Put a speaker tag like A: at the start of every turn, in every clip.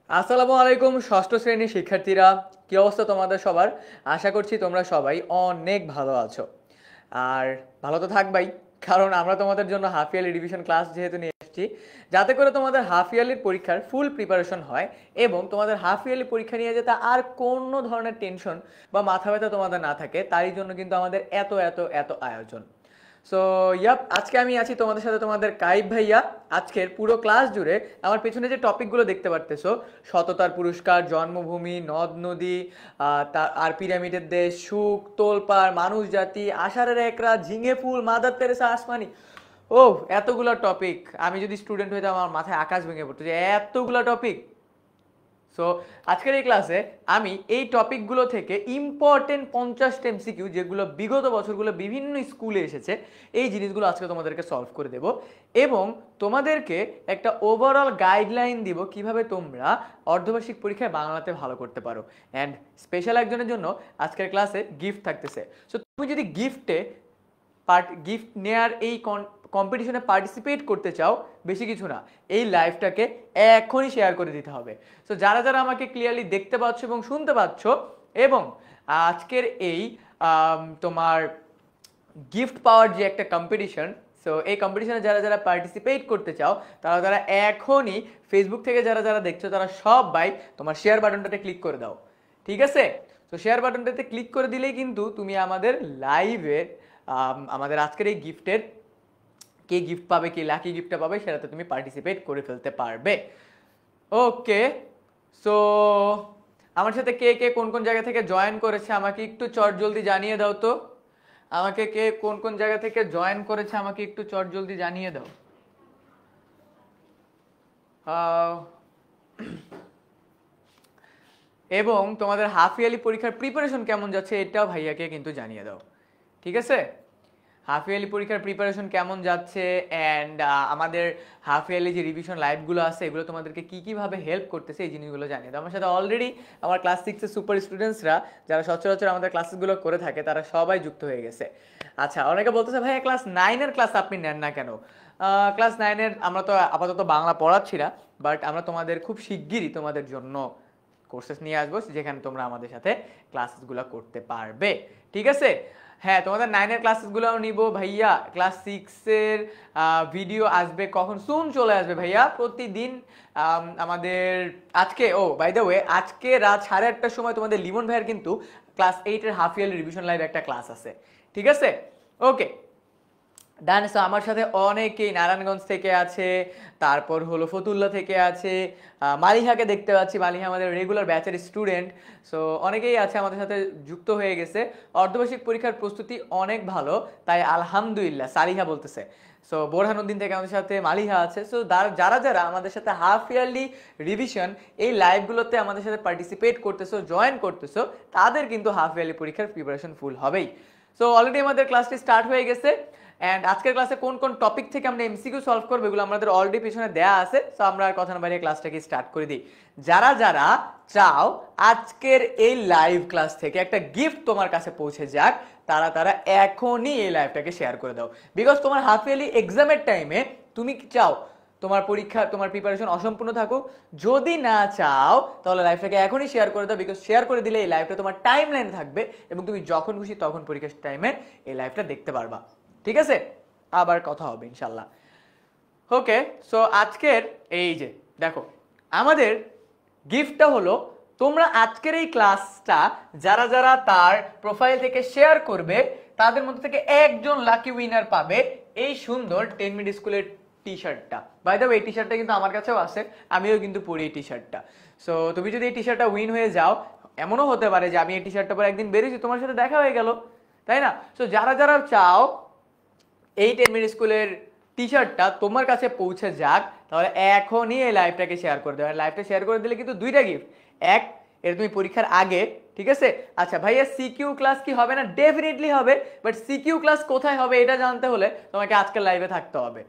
A: আসসালামু আলাইকুম ষষ্ঠ শ্রেণীর শিক্ষার্থীরা, কি অবস্থা তোমাদের সবার? আশা করছি তোমরা সবাই অনেক ভালো আছো। আর ভালো তো থাকবাই, কারণ আমরা তোমাদের জন্য হাফ ইয়ারলি রিভিশন ক্লাস যেহেতু নিয়ে এসেছি, যাতে করে তোমাদের হাফ ইয়ারলির পরীক্ষার ফুল প্রিপারেশন হয় এবং তোমাদের হাফ ইয়ারলি পরীক্ষা নিয়ে যাতে আর কোনো ধরনের টেনশন বা মাথা ব্যথা তোমাদের না থাকে, তারই জন্য কিন্তু আমাদের এত এত এত আয়োজন। সো আজকে আমি আছি তোমাদের সাথে, তোমাদের কাইব ভাইয়া। আজকের পুরো ক্লাস জুড়ে আমার পেছনে যে টপিকগুলো দেখতে পারতেছো, সততার পুরস্কার, জন্মভূমি, নদ নদী, আর পিরামিডের দেশ, সুখ, তোলপাড়, মানুষ জাতি, আষাঢ়ের এক রাত, ঝিঙে ফুল, মাদার তেরেসা, আসমানি, ও এতগুলো টপিক। আমি যদি স্টুডেন্ট হইতাম আমার মাথায় আকাশ ভেঙে পড়তো যে এতগুলো টপিক। সো আজকের এই ক্লাসে আমি এই টপিকগুলো থেকে ইম্পর্টেন্ট 50টা এমসিকিউ, যেগুলো বিগত বছরগুলো বিভিন্ন স্কুলে এসেছে, এই জিনিসগুলো আজকে তোমাদেরকে সলভ করে দেব এবং তোমাদেরকে একটা ওভারঅল গাইডলাইন দিব কিভাবে তোমরা অর্ধবার্ষিক পরীক্ষায় বাংলাতে ভালো করতে পারো। অ্যান্ড স্পেশাল একজনের জন্য আজকের ক্লাসে গিফট থাকতেছে। সো তুমি যদি গিফট নেয়ার এই কম্পিটিশনে পার্টিসিপেট করতে চাও, বেশি কিছু না, এই লাইভটাকে এখনই শেয়ার করে দিতে হবে। সো যারা যারা আমাকে ক্লিয়ারলি দেখতে পাচ্ছ এবং শুনতে পাচ্ছ, এবং আজকের এই তোমার গিফট পাওয়ার যে একটা কম্পিটিশন, সো এই কম্পিটিশনে যারা যারা পার্টিসিপেট করতে চাও, তারা তারা এখনই ফেসবুক থেকে যারা যারা দেখছো, তারা সবাই তোমার শেয়ার বাটনটাতে ক্লিক করে দাও। ঠিক আছে? তো শেয়ার বাটনটাতে ক্লিক করে দিলেই কিন্তু তুমি আমাদের লাইভের আমাদের আজকের এই গিফটের কে গিফট পাবে, কে লাকি গিফটটা পাবে, সেটাতে তুমি পার্টিসিপেট করে ফেলতে পারবে। ওকে, সো আমার সাথে কে কে কোন কোন জায়গা থেকে জয়েন করেছে আমাকে একটু চটজলদি জানিয়ে দাও তো। আমাকে কে কোন কোন জায়গা থেকে জয়েন করেছে আমাকে একটু চটজলদি জানিয়ে দাও। এবং তোমাদের হাফ ইয়ারলি পরীক্ষার প্রিপারেশন কেমন যাচ্ছে এটাও ভাইয়াকে কিন্তু জানিয়ে দাও। ঠিক আছে? হাফ ইয়ারলি পরীক্ষার প্রিপারেশন কেমন যাচ্ছে, অ্যান্ড আমাদের হাফ ইয়ারলি যে রিভিশন লাইভগুলো আছে, এগুলো তোমাদেরকে কী কীভাবে হেল্প করতেছে, এই জিনিসগুলো জানিয়ে দাও। আমার সাথে অলরেডি আমার ক্লাস 6-এর সুপার স্টুডেন্টসরা, যারা সচরাচর আমাদের ক্লাসেসগুলো করে থাকে, তারা সবাই যুক্ত হয়ে গেছে। আচ্ছা, অনেকে বলতেছে ভাইয়া ক্লাস 9-এর ক্লাস আপনি নেন না কেন? ক্লাস 9-এর আমরা তো আপাতত বাংলা পড়াচ্ছি না, বাট আমরা তোমাদের খুব শিগগিরই তোমাদের জন্য কোর্সেস নিয়ে আসবো, যেখানে তোমরা আমাদের সাথে ক্লাসেসগুলো করতে পারবে। ঠিক আছে? হ্যাঁ, তোমাদের 9-এর ক্লাসেসগুলোও নিব ভাইয়া। ক্লাস 6-এর ভিডিও আসবে কখন? সুন চলে আসবে ভাইয়া, প্রতিদিন। আমাদের আজকে, বাই দ্য ওয়ে, আজকে রাত 8:30টার সময় তোমাদের লিমন ভাইয়ের কিন্তু ক্লাস 8-এর হাফ ইয়ারলি রিভিশন লাইভ একটা ক্লাস আছে। ঠিক আছে? ওকে ডান। সো আমার সাথে অনেকেই নারায়ণগঞ্জ থেকে আছে, তারপর হলো ফতুল্লা থেকে আছে, মালিহাকে দেখতে পাচ্ছি, মালিহা আমাদের রেগুলার ব্যাচের স্টুডেন্ট। সো অনেকেই আছে আমাদের সাথে যুক্ত হয়ে গেছে। অর্ধবার্ষিক পরীক্ষার প্রস্তুতি অনেক ভালো, তাই আলহামদুলিল্লাহ, সালিহা বলতেছে। সো বোরহানুদ্দিন থেকে আমাদের সাথে মালিহা আছে। সো যারা যারা আমাদের সাথে হাফ ইয়ারলি রিভিশন এই লাইভগুলোতে আমাদের সাথে পার্টিসিপেট করতেছো, জয়েন করতেছো, তাদের কিন্তু হাফ ইয়ারলি পরীক্ষার প্রিপারেশন ফুল হবেই। সো অলরেডি আমাদের ক্লাসটি স্টার্ট হয়ে গেছে, অ্যান্ড আজকের ক্লাসে কোন কোন টপিক থেকে আমরা এমসিকিউ সলভ করবো, এগুলো আমাদের অলরেডি পিছনে দেয়া আছে। সো আমরা আর কথা না বাড়িয়ে ক্লাসটাকে স্টার্ট করে দিই। যারা যারা চাও আজকের এই লাইভ ক্লাস থেকে একটা গিফট তোমার কাছে পৌঁছে যাক, তারা তারা এখনই এই লাইভটাকে শেয়ার করে দাও। বিকজ তোমার হাফ ইয়ারলি এক্সামের টাইমে তুমি চাও তোমার পরীক্ষা, তোমার প্রিপারেশন অসম্পূর্ণ থাকুক। যদি না চাও তাহলে লাইভটাকে এখনই শেয়ার করে দাও, বিকজ শেয়ার করে দিলে এই লাইভটা তোমার টাইম লাইনে থাকবে এবং তুমি যখন খুশি তখন পরীক্ষার টাইমে এই লাইভটা দেখতে পারবা। ঠিক আছে? আবার কথা হবে ইনশাল্লাহ। ওকে, সো আজকের এই যে দেখো, আমাদের গিফটটা হলো, তোমরা আজকের এই ক্লাসটা যারা যারা তার প্রোফাইল থেকে শেয়ার করবে, তাদের মধ্যে থেকে একজন লাকি উইনার পাবে এই সুন্দর 10 মিনিট স্কুলের টি শার্টটা। বাই দ্য ওয়ে, এই টি শার্টটা কিন্তু আমার কাছেও আছে, আমিও কিন্তু পরি এই টি শার্টটা। সো তুমি যদি এই টি শার্টটা উইন হয়ে যাও, এমনও হতে পারে যে আমি এই টি শার্টটা পরে একদিন বেরিয়েছি, তোমার সাথে দেখা হয়ে গেল, তাই না? সো যারা যারা চাও এই 10 মিনিট স্কুলের টি শার্টটা তোমার কাছে পৌঁছে যাক, তাহলে এখনই এই লাইভটাকে শেয়ার করে দেবে। লাইভটা শেয়ার করে দিলে কিন্তু দুইটা গিফট। এক, এটা তুমি পরীক্ষার আগে, ঠিক আছে? আচ্ছা ভাইয়া, সিকিউ ক্লাস কি হবে না? ডেফিনেটলি হবে, বাট সিকিউ ক্লাস কোথায় হবে এটা জানতে হলে তোমাকে আজকের লাইভে থাকতে হবে।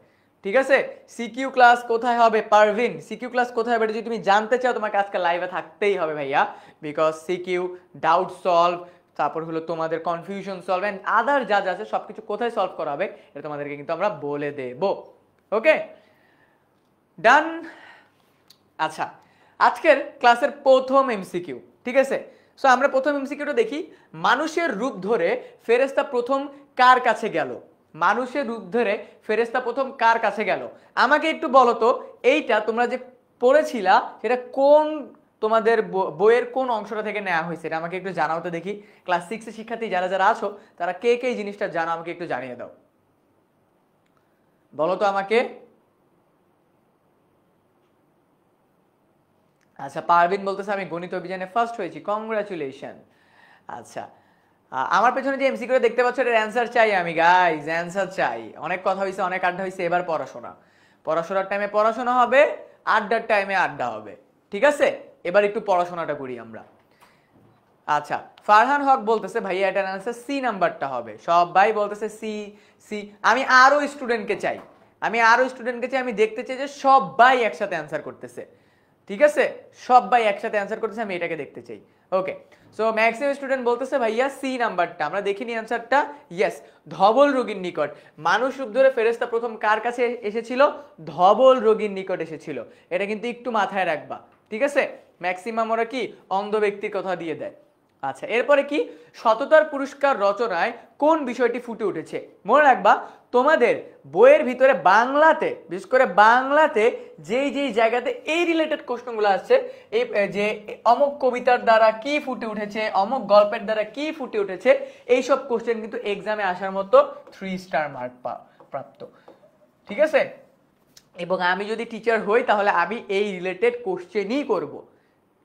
A: ঠিক আছে? সিকিউ ক্লাস কোথায় হবে পারভিন, সিকিউ ক্লাস কোথায় হবে যদি তুমি জানতে চাও, তোমাকে আজকে লাইভে থাকতেই হবে ভাইয়া। বিকজ সিকিউ, ডাউট সলভ, তারপর হলো তোমাদের কনফিউশন সলভ, এন্ড আদার যা যা আছে সবকিছু কোথায় সলভ করা হবে এটা তোমাদেরকে কিন্তু আমরা বলে দেব। ওকে ডান। আচ্ছা, আজকের ক্লাসের প্রথম এমসিকিউ, ঠিক আছে? সো আমরা প্রথম এমসিকিউটা দেখি, মানুষের রূপ ধরে ফেরেশতা প্রথম কার কাছে গেল? মানুষের রূপ ধরে ফেরেশতা প্রথম কার কাছে গেল? আমাকে একটু বলো তো, এইটা তোমরা যে পড়েছিলা সেটা কোন তোমাদের বইয়ের কোন অংশটা থেকে নেওয়া হয়েছে? এটা আমাকে একটু জানাও তো দেখি। ক্লাস 6 এর শিক্ষার্থী যারা যারা আছো তারা কে কে এই জিনিসটা জানো আমাকে একটু জানিয়ে দাও, বলো তো আমাকে। আচ্ছা, পারভিন বলতেছে আমি গণিত অভিযানে ফার্স্ট হয়েছি, কংগ্রাচুলেশন। আচ্ছা, আমার পেছনে যে এমসিকিউ দেখতে পাচ্ছ এটার অ্যান্সার চাই আমি, গাইস অ্যান্সার চাই। অনেক কথা হয়েছে, অনেক আড্ডা হয়েছে, এবার পড়াশোনা। পড়াশোনার টাইমে পড়াশোনা হবে, আড্ডার টাইমে আড্ডা হবে, ঠিক আছে? এবার একটু পড়াশোনাটা করি আমরা। আচ্ছা, ফারহান হক বলতেছে ভাইয়া এটার অ্যান্সার সি নাম্বারটা হবে। সবাই বলতেছে সি সি। আমি আরো স্টুডেন্টকে চাই, আমি দেখতে চাই যে সবাই একসাথে অ্যান্সার করতেছে, ঠিক আছে? সবাই একসাথে অ্যান্সার করতেছে, আমি এটাকে দেখতে চাই। ওকে, সো ম্যাক্সিমাম স্টুডেন্ট বলতেছে ভাইয়া সি নাম্বারটা। আমরা দেখিনি অ্যান্সারটা। ইয়েস, ধবল রোগীর নিকট। মানুষ রূপ ধরে ফেরেশতা প্রথম কার কাছে এসেছিল? ধবল রোগীর নিকট এসেছিল। এটা কিন্তু একটু মাথায় রাখবা, ঠিক আছে? ম্যাক্সিমাম ওরা কি অন্ধ ব্যক্তির কথা দিয়ে দেয়। আচ্ছা, এরপরে কি, সততার পুরস্কার রচনায় কোন বিষয়টি ফুটে উঠেছে? মনে রাখবা তোমাদের বইয়ের ভিতরে বাংলাতে, বিশেষ করে বাংলাতে যেই যেই জায়গাতে এই রিলেটেড কোশ্চেনগুলো আসছে, এই যে অমুক কবিতার দ্বারা কি ফুটে উঠেছে, অমুক গল্পের দ্বারা কি ফুটে উঠেছে, এইসব কোশ্চেন কিন্তু এক্সামে আসার মতো 3 স্টার মার্ক প্রাপ্ত, ঠিক আছে? এবং আমি যদি টিচার হই তাহলে আমি এই রিলেটেড কোশ্চেনই করব।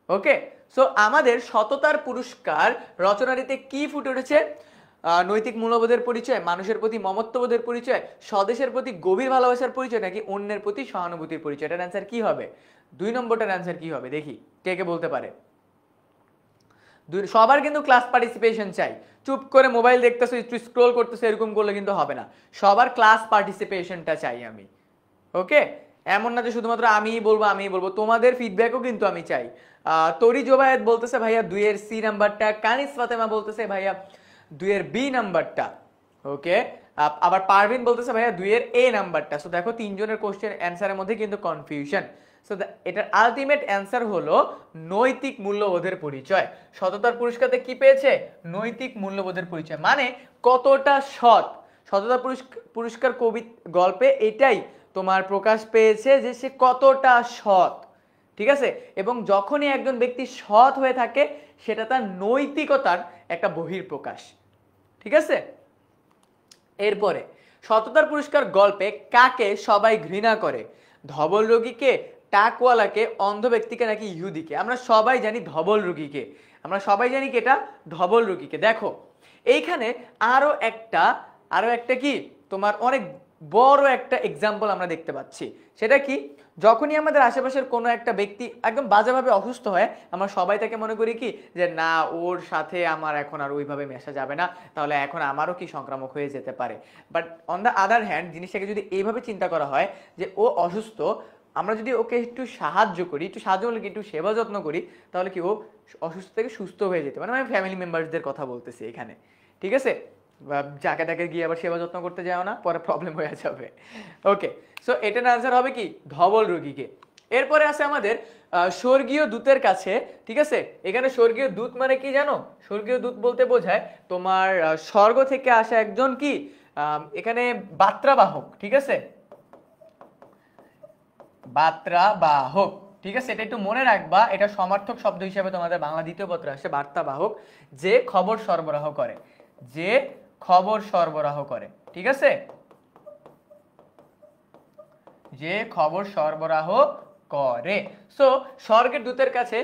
A: ওকে, সো আমাদের সততার পুরস্কার রচনাটিতে কি ফুটে উঠেছে? নৈতিক মূল্যবোধের পরিচয়, মানুষের প্রতি মমত্ববোধের পরিচয়, স্বদেশের প্রতি গভীর ভালোবাসার পরিচয়, নাকি অন্যের প্রতি সহানুভূতির পরিচয়? এটার অ্যান্সার কি হবে? 2 নম্বরটার অ্যান্সার কি হবে দেখি, কে কে বলতে পারে? সবার কিন্তু ক্লাস পার্টিসিপেশন চাই। চুপ করে মোবাইল দেখতেছো, একটু স্ক্রোল করতেছো, এরকম করলে কিন্তু হবে না। সবার ক্লাস পার্টিসিপেশনটা চাই আমি। ওকে, এমন না যে শুধুমাত্র আমিই বলবো, তোমাদের ফিডব্যাকও কিন্তু আমি চাই। তরি জোবায়েত বলতেছে ভাইয়া 2 এর সি নাম্বারটা। কানিস ফাতেমা বলতেছে ভাইয়া 2 এর বি নাম্বারটা। ওকে, আবার পারভিন বলতেছে ভাইয়া 2 এর এ নাম্বারটা। সো দেখো তিনজনের কোশ্চেন অ্যান্সারের মধ্যে কিন্তু কনফিউশন। সো এটার আলটিমেট অ্যান্সার হলো নৈতিক মূল্যবোধের পরিচয়। সততার পুরস্কারে কি পেয়েছে? নৈতিক মূল্যবোধের পরিচয়, মানে কতটা সৎ। সততা পুরস্কার কবি গল্পে এটাই তোমার প্রকাশ পেয়েছে যে সে কতটা সৎ, ঠিক আছে? এবং যখনই একজন ব্যক্তি সৎ হয়ে থাকে সেটা তার নৈতিকতার একটা বহিঃপ্রকাশ, ঠিক আছে? এরপরে সততার পুরস্কার গল্পে কাকে সবাই ঘৃণা করে? ধবল রোগীকে, টাকওয়ালাকে, অন্ধ ব্যক্তিকে, নাকি ইহুদিকে? আমরা সবাই জানি ধবল রোগীকে, আমরা সবাই জানি কি এটা ধবল রোগীকে। দেখো এইখানে আরো একটা কি তোমার অনেক বড় একটা এক্সাম্পল আমরা দেখতে পাচ্ছি। সেটা কি, যখনই আমাদের আশেপাশের কোনো একটা ব্যক্তি একদম বাজেভাবে অসুস্থ হয় আমরা সবাই তাকে মনে করি কি যে না, ওর সাথে আমার এখন আর ওইভাবে মেশা যাবে না, তাহলে এখন আমারও কি সংক্রামক হয়ে যেতে পারে। But on the other hand জিনিসটাকে যদি এইভাবে চিন্তা করা হয় যে ও অসুস্থ, আমরা যদি ওকে একটু সাহায্য করি, একটু সেবা যত্ন করি, তাহলে কি ও অসুস্থ থেকে সুস্থ হয়ে যেতে পারে। আমি ফ্যামিলি মেম্বারসদের কথা বলতেছি এখানে, ঠিক আছে? যাকে তাকে গিয়ে আবার সেবা যত্ন করতে যাও না, পরে প্রবলেম হয়ে যাবে। ওকে, সো এটার আনসার হবে কি ধবল রোগীকে। এরপরে আছে আমাদের স্বর্গীয় দূতের কাছে, ঠিক আছে? এখানে স্বর্গীয় দূত মানে কি জানো? স্বর্গীয় দূত বলতে বোঝায় তোমার স্বর্গ থেকে আসা একজন কি এখানে বার্তাবাহক, ঠিক আছে? বার্তাবাহক, ঠিক আছে? এটা একটু মনে রাখবা, এটা সমার্থক শব্দ হিসেবে তোমাদের বাংলা দ্বিতীয় পত্র আসে। বার্তাবাহক যে খবর সরবরাহ করে, যে খবর সরবরাহ করে, ঠিক আছে? যে খবর সরবরাহ করে। সো স্বর্গের দূতের কাছে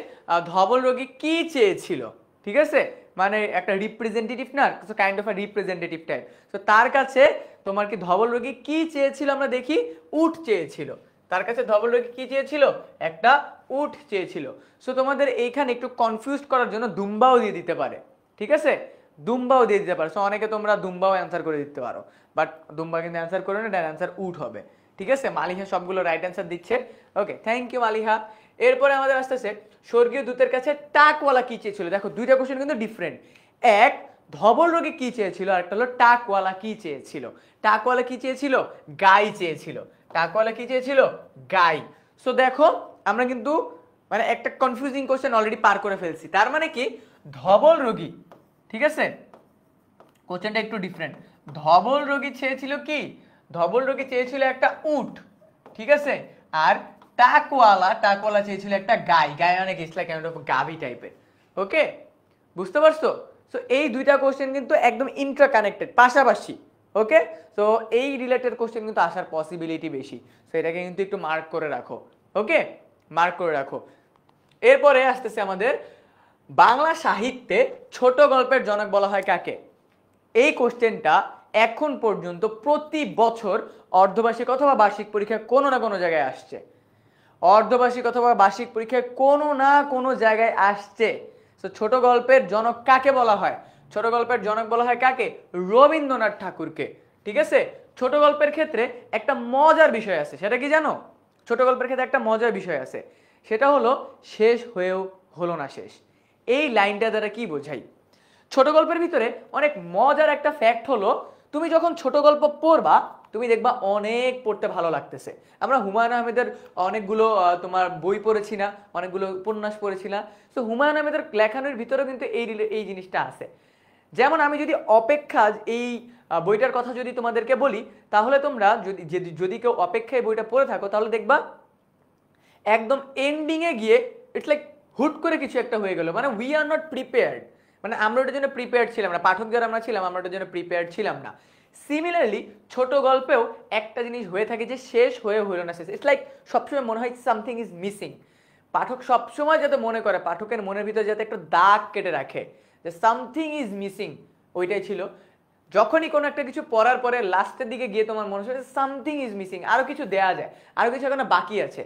A: ধবল রোগী কি চেয়েছিল, ঠিক আছে? মানে একটা রিপ্রেজেন্টেটিভ না, kind of a representative type. So তার কাছে তোমার কি ধবল রোগী কি চেয়েছিল? আমরা দেখি উট চেয়েছিল। তার কাছে ধবল রোগী কি চেয়েছিল? একটা উট চেয়েছিল। সো তোমাদের এইখানে একটু কনফিউজ করার জন্য দুম্বাও দিয়ে দিতে পারে, ঠিক আছে? দুম্বাও দিয়ে দিতে পারো। সো অনেকে তোমরা দুম্বাও অ্যান্সার করে দিতে পারো, বাট দুম্বা কিন্তু অ্যান্সার করে না, এটার অ্যান্সার উট হবে, ঠিক আছে? মালিহা সবগুলো রাইট অ্যান্সার দিচ্ছে। ওকে, থ্যাংক ইউ মালিহা। এরপরে আমাদের আসতেছে স্বর্গীয় দূতের কাছে টাকওয়ালা কি চেয়েছিল। দেখো দুইটা কোশ্চেন কিন্তু ডিফারেন্ট। এক, ধবল রোগী কি চেয়েছিল, আর একটা হলো টাকওয়ালা কি চেয়েছিল। টাকওয়ালা কি চেয়েছিল? গাই চেয়েছিল। টাকওয়ালা কি চেয়েছিল? গাই। সো দেখো আমরা কিন্তু মানে একটা কনফিউজিং কোশ্চেন অলরেডি পার করে ফেলছি। তার মানে কি ধবল রোগী, ঠিক আছে, কোশ্চেনটা একটু ডিফারেন্ট। ধবল রোগী চেয়েছিল কি, ধবল রোগী চেয়েছিল একটা উট, ঠিক আছে, আর টাকওয়ালা চেয়েছিল একটা গাই, গাই অনেক ইসলা কেন গাভি টাইপের। ওকে, বুঝতে পারছো? সো এই দুইটা কোশ্চেন কিন্তু একদম ইন্টার কানেক্টেড, পাশাপাশি। ওকে, তো এই রিলেটেড কোশ্চেন কিন্তু আসার পসিবিলিটি বেশি, সো এটাকে কিন্তু একটু মার্ক করে রাখো। ওকে, মার্ক করে রাখো। এরপরে আসতেছে আমাদের বাংলা সাহিত্যে ছোট গল্পের জনক বলা হয় কাকে? এই কোশ্চেনটা এখন পর্যন্ত প্রতি বছর অর্ধবার্ষিক অথবা বার্ষিক পরীক্ষায় কোনো না কোনো জায়গায় আসছে। অর্ধবার্ষিক অথবা বার্ষিক পরীক্ষায় কোনো না কোনো জায়গায় আসছে। তো ছোট গল্পের জনক কাকে বলা হয়? ছোট গল্পের জনক বলা হয় কাকে? রবীন্দ্রনাথ ঠাকুরকে। ঠিক আছে, ছোট গল্পের ক্ষেত্রে একটা মজার বিষয় আছে, সেটা কি জানো? ছোট গল্পের ক্ষেত্রে একটা মজার বিষয় আছে, সেটা হলো শেষ হয়েও হলো না শেষ। এই লাইনটা দ্বারা কি বোঝাই? ছোট গল্পের ভিতরে অনেক মজার একটা ফ্যাক্ট হলো, তুমি যখন ছোট গল্প পড়বা তুমি দেখবা অনেক পড়তে ভালো লাগতেছে। আমরা হুমায়ুন আহমেদের অনেকগুলো তোমার বই পড়েছি না, অনেকগুলো উপন্যাস পড়েছি না, তো হুমায়ুন আহমেদের লেখানোর ভিতরে কিন্তু এই জিনিসটা আছে। যেমন আমি যদি অপেক্ষা এই বইটার কথা যদি তোমাদেরকে বলি, তাহলে তোমরা যদি কেউ অপেক্ষায় বইটা পড়ে থাকো তাহলে দেখবা একদম এন্ডিংয়ে গিয়ে ইটস লাইক হুট করে কিছু একটা হয়ে গেল, মানে উই আর নট প্রিপেয়ার্ড, মানে আমরা ওটার জন্য প্রিপেয়ার্ড ছিলাম না, পাঠক যারা আমরা ছিলাম আমরা ওটার জন্য প্রিপেয়ার্ড ছিলাম না। সিমিলারলি ছোট গল্পেও একটা জিনিস হয়ে থাকে যে শেষ হয়ে হলো না শেষ, ইটস লাইক সবসময় মনে হয় সামথিং ইজ মিসিং। পাঠক সবসময় যাতে মনে করে, পাঠকের মনের ভিতরে যাতে একটা দাগ কেটে রাখে যে সামথিং ইজ মিসিং, ওইটাই ছিল। যখনই কোনো একটা কিছু পড়ার পরে লাস্টের দিকে গিয়ে তোমার মনে হয় সামথিং ইজ মিসিং, আরো কিছু দেয়া যায়, আরো কিছু এখনো বাকি আছে।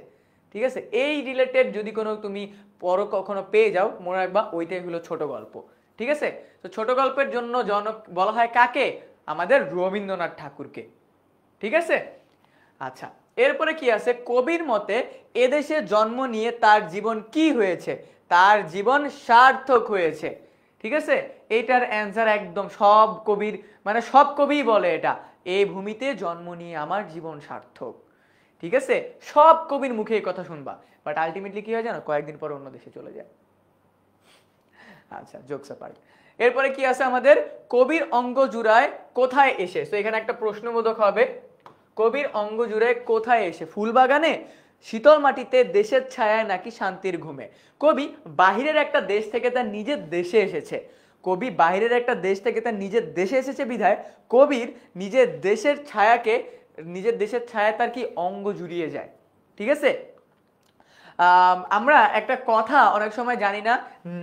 A: ঠিক আছে, এই রিলেটেড যদি কোনো তুমি পড়ো কখনো পেয়ে যাও, মনে রাখবা ওইটাই হলো ছোট গল্প। ঠিক আছে, তো ছোট গল্পের জন্য জনক বলা হয় কাকে? আমাদের রবীন্দ্রনাথ ঠাকুরকে। ঠিক আছে, আচ্ছা, এরপরে কি আছে? কবির মতে এদেশে জন্ম নিয়ে তার জীবন কি হয়েছে? তার জীবন সার্থক হয়েছে। ঠিক আছে, এইটার অ্যান্সার একদম সব কবির, মানে সব কবি বলে এটা, এই ভূমিতে জন্ম নিয়ে আমার জীবন সার্থক। ঠিক আছে, সব কবির মুখে এই কথা শুনবা, বাট আলটিমেটলি কি হয় জানো? কয়েকদিন পর অন্য দেশে চলে যায়। আচ্ছা, জোকস অ্যাপার্ট। এরপরে কি আছে আমাদের? কবির অঙ্গ জুড়ায় কোথায় এসে? তো এখানে একটা প্রশ্নবোধক হবে, কবির অঙ্গ জুড়ায় কোথায় এসে? ফুলবাগানে, শীতল মাটিতে, দেশের ছায়ায়, নাকি শান্তির ঘুমে? কবি বাহিরের একটা দেশ থেকে তার নিজের দেশে এসেছে, কবি বাহিরের একটা দেশ থেকে তার নিজের দেশে এসেছে বিধায় কবির নিজের দেশের ছায়াকে, নিজের দেশের ছায়া তার কি অঙ্গ জুড়িয়ে যায়। ঠিক আছে, আমরা একটা কথা অনেক সময় জানি না,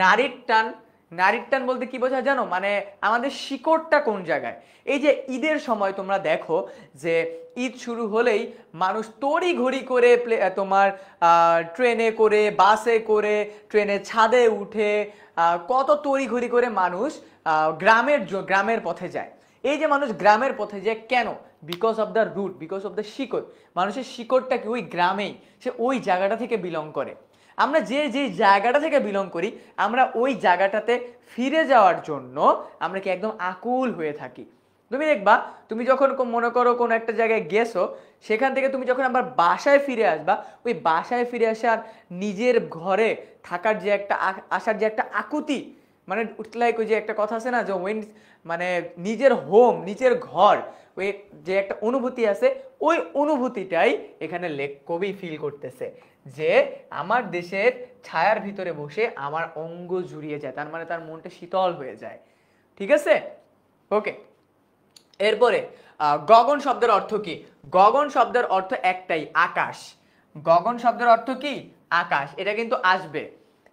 A: নারীর টান। নারীর টান বলতে কি বোঝায় জানো? মানে আমাদের শিকড়টা কোন জায়গায়। এই যে ঈদের সময় তোমরা দেখো যে ঈদ শুরু হলেই মানুষ তড়ি ঘড়ি করে তোমার ট্রেনে করে, বাসে করে, ট্রেনের ছাদে উঠে কত তড়ি ঘড়ি করে মানুষ গ্রামের পথে যায়। এই যে মানুষ গ্রামের পথে যায় কেন? Because of the root, because of the শিকড়। মানুষের শিকড়টা কি ওই গ্রামেই, সে ওই জায়গাটা থেকে বিলং করে। আমরা যে যে জায়গাটা থেকে বিলং করি, আমরা ওই জায়গাটাতে ফিরে যাওয়ার জন্য আমরা কি একদম আকুল হয়ে থাকি। তুমি দেখবা, তুমি যখন মনে করো কোনো একটা জায়গায় গেছো, সেখান থেকে তুমি যখন আবার বাসায় ফিরে আসবা, ওই বাসায় ফিরে আসার নিজের ঘরে থাকার যে একটা আসার যে একটা আকুতি, মানে লাইক ওই যে একটা কথা আছে না যে ওয়েন, মানে নিজের হোম, নিজের ঘর, ওই যে একটা অনুভূতি আছে, ওই অনুভূতিটাই এখানে কবি ফিল করতেছে যে আমার দেশের ছায়ার ভিতরে বসে আমার অঙ্গ জুড়িয়ে যায়, তার মানে তার মনটা শীতল হয়ে যায়। ঠিক আছে, ওকে। এরপরে গগন শব্দের অর্থ কি? গগন শব্দের অর্থ একটাই, আকাশ। গগন শব্দের অর্থ কি? আকাশ। এটা কিন্তু আসবে,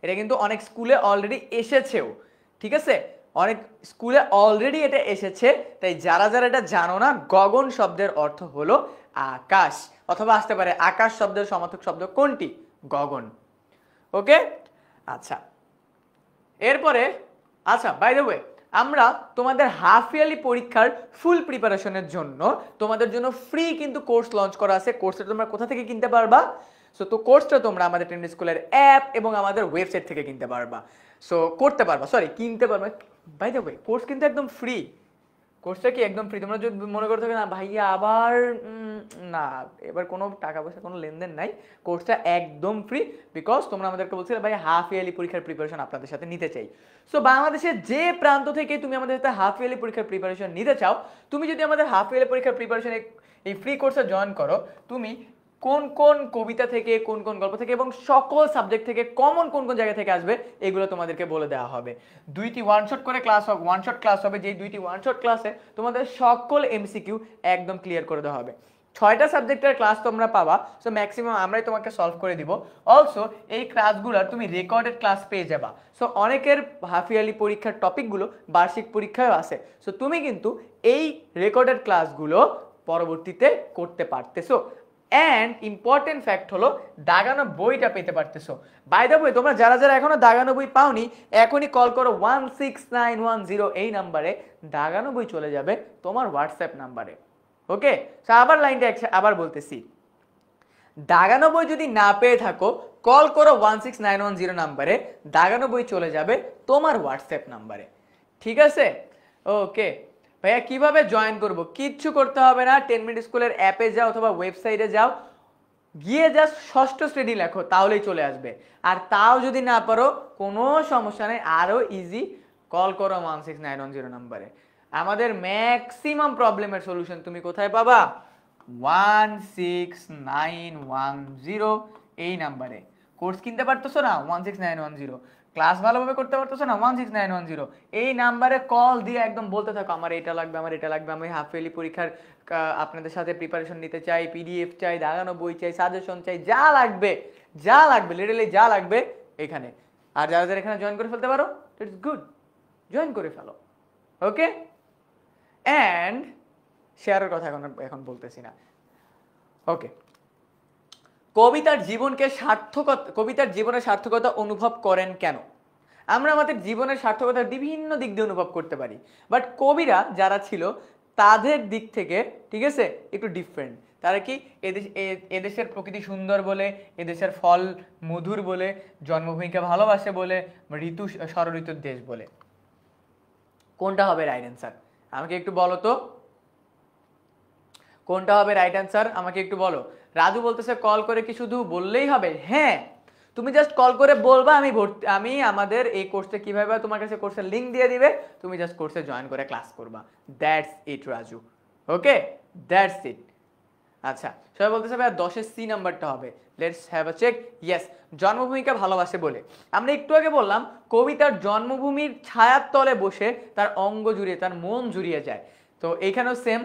A: এটা কিন্তু অনেক স্কুলে অলরেডি এসেছেও। ঠিক আছে, অনেক স্কুলে অলরেডি এটা এসেছে, তাই যারা যারা এটা জানো না, গগন শব্দের অর্থ হলো আকাশ, অথবা আসতে পারে আকাশ শব্দের সমার্থক শব্দ কোনটি? গগন। ওকে, আচ্ছা। এরপরে আচ্ছা, বাই দ্য ওয়ে, আমরা তোমাদের হাফ ইয়ারলি পরীক্ষার ফুল প্রিপারেশনের জন্য তোমাদের জন্য ফ্রি কিন্তু কোর্স লঞ্চ করা আছে। কোর্সটা তোমরা কোথা থেকে কিনতে পারবা? সো তো কোর্সটা তোমরা আমাদের ট্রেন্ডি স্কুলের অ্যাপ এবং আমাদের ওয়েবসাইট থেকে কিনতে পারবা। সো করতে পারবা, সরি কিনতে পারবা। বাই দ্য ওয়ে, কোর্স কিন্তু একদম ফ্রি, কোর্সটা কি একদম ফ্রি। তোমরা যদি মনে করে থাকো না ভাইয়া আবার না, এবার কোনো টাকা পয়সা কোনো লেনদেন নাই, কোর্সটা একদম ফ্রি। বিকজ তোমরা আমাদেরকে বলছিলে ভাই হাফ ইয়ারলি পরীক্ষার প্রিপারেশন আপনাদের সাথে নিতে চাই। সো বাংলাদেশের যে প্রান্ত থেকে তুমি আমাদের সাথে হাফ ইয়ারলি পরীক্ষার প্রিপারেশন নিতে চাও, তুমি যদি আমাদের হাফ ইয়ারলি পরীক্ষার প্রিপারেশনে এই ফ্রি কোর্সে জয়েন করো, তুমি কোন কোন কবিতা থেকে, কোন কোন গল্প থেকে এবং সকল সাবজেক্ট থেকে কমন কোন কোন জায়গা থেকে আসবে এগুলো তোমাদেরকে বলে দেওয়া হবে। 2টি ওয়ান শট করে ক্লাস হবে, ওয়ান শট ক্লাস হবে, যেই 2টি ওয়ান শট ক্লাসে তোমাদের সকল এমসিকিউ একদম ক্লিয়ার করে দেওয়া হবে। 6টা সাবজেক্টের ক্লাস তোমরা পাবা, সো ম্যাক্সিমাম আমরাই তোমাকে সলভ করে দিব। অলসো এই ক্লাসগুলোর তুমি রেকর্ডেড ক্লাস পেয়ে যাবা। সো অনেকের হাফ ইয়ারলি পরীক্ষার টপিকগুলো বার্ষিক পরীক্ষায় আসে, সো তুমি কিন্তু এই রেকর্ডেড ক্লাসগুলো পরবর্তীতে করতে পারতেছো। অ্যান্ড ইম্পর্টেন্ট ফ্যাক্ট হলো দাগানো বইটা পেতে পারতেছো। বাই দ্য ওয়ে, তোমরা যারা যারা এখনো দাগানো বই পাওনি, এখনই কল করো 16910 এই নাম্বারে, দাগানো বই চলে যাবে তোমার হোয়াটসঅ্যাপ নাম্বারে। ওকে, আবার লাইনটা আবার বলতেছি, দাগানো বই যদি না পেয়ে থাকো কল করো 16910 নাম্বারে, দাগানো বই চলে যাবে তোমার হোয়াটসঅ্যাপ নাম্বারে। ঠিক আছে? ওকে ভাইয়া, কিভাবে জয়েন করব? কিচ্ছু করতে হবে না, 10 মিনিট স্কুলের অ্যাপে যাও অথবা ওয়েবসাইটে যাও, গিয়ে জাস্ট ষষ্ঠ শ্রেণী লেখো, তাহলেই চলে আসবে। আর তাও যদি না পারো কোনো সমস্যা নেই, আরও ইজি, কল করো 16910 নাম্বারে। আমাদের ম্যাক্সিমাম প্রবলেমের সলিউশন তুমি কোথায় পাবা? 16910 এই নাম্বারে। কোর্স কিনতে পারতেছো না? 16910। ক্লাস ভালোভাবে করতে পারতেছো না? 16910 এই নাম্বারে কল দিয়ে একদম বলতে থাকো আমার এটা লাগবে, আমার এটা লাগবে, আমি হাফ ইয়ারলি পরীক্ষার আপনাদের সাথে প্রিপারেশন নিতে চাই, পিডিএফ চাই, দাগানো বই চাই, সাজেশন চাই, যা লাগবে যা লাগবে লিটারালি যা লাগবে এখানে। আর যারা যারা এখানে জয়েন করে ফেলতে পারো, ইটস গুড, জয়েন করে ফেলো। ওকে, অ্যান্ড শেয়ারের কথা এখন বলতেছি না। ওকে, কবিতার জীবনের সার্থকতা অনুভব করেন কেন? আমরা আমাদের জীবনের সার্থকতা বিভিন্ন দিক দিয়ে অনুভব করতে পারি, বাট কবিরা যারা ছিল তাদের দিক থেকে, ঠিক আছে, একটু ডিফারেন্ট। তারা কি এদেশের প্রকৃতি সুন্দর বলে, এদেশের ফল মধুর বলে, জন্মভূমিকে ভালোবাসে বলে, ঋতু ষড়ঋতুর দেশ বলে। কোনটা হবে রাইট অ্যান্সার? আমাকে একটু বলো তো, কোনটা হবে রাইট অ্যান্সার? আমাকে একটু বলো। রাজু বলতেছে কল করে কি শুধু বললেই হবে? হ্যাঁ, তুমি জাস্ট কল করে বলবা আমি আমাদের এই কোর্সে কিভাবে, তোমার কাছে কোর্সের লিংক দিয়ে দিবে, তুমি জাস্ট কোর্সে জয়েন করে ক্লাস করবা। That's it Raju. Okay, that's it. আচ্ছা, সবাই বলতেছে ভাই 10-এর সি নাম্বারটা হবে। Let's have a check. Yes, জন্মভূমিকে ভালোবাসে বলে। আমরা একটু আগে বললাম কবিতার জন্মভূমির ছায়ার তলে বসে তার অঙ্গ জুড়িয়ে, তার মন জুড়িয়ে যায়। তো এইখানেও সেম,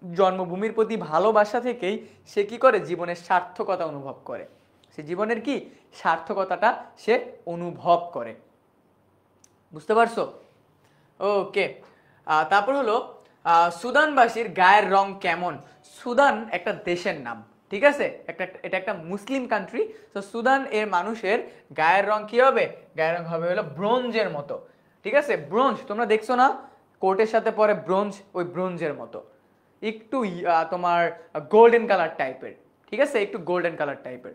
A: জন্মভূমির প্রতি ভালোবাসা থেকেই সে কি করে? জীবনের সার্থকতা অনুভব করে। সে জীবনের কি সার্থকতাটা সে অনুভব করে। বুঝতে পারছো? ওকে, তারপর হলো সুদানবাসীর গায়ের রং কেমন? সুদান একটা দেশের নাম, ঠিক আছে, এটা একটা মুসলিম কান্ট্রি। তো সুদান এর মানুষের গায়ের রং কি হবে? গায়ের রং হবে হলো ব্রোঞ্জের মতো। ঠিক আছে, ব্রোঞ্জ তোমরা দেখছো না কোটের সাথে পরে ব্রোঞ্জ, ওই ব্রোঞ্জের মতো, একটু তোমার গোল্ডেন কালার টাইপের। ঠিক আছে, একটু গোল্ডেন কালার টাইপের।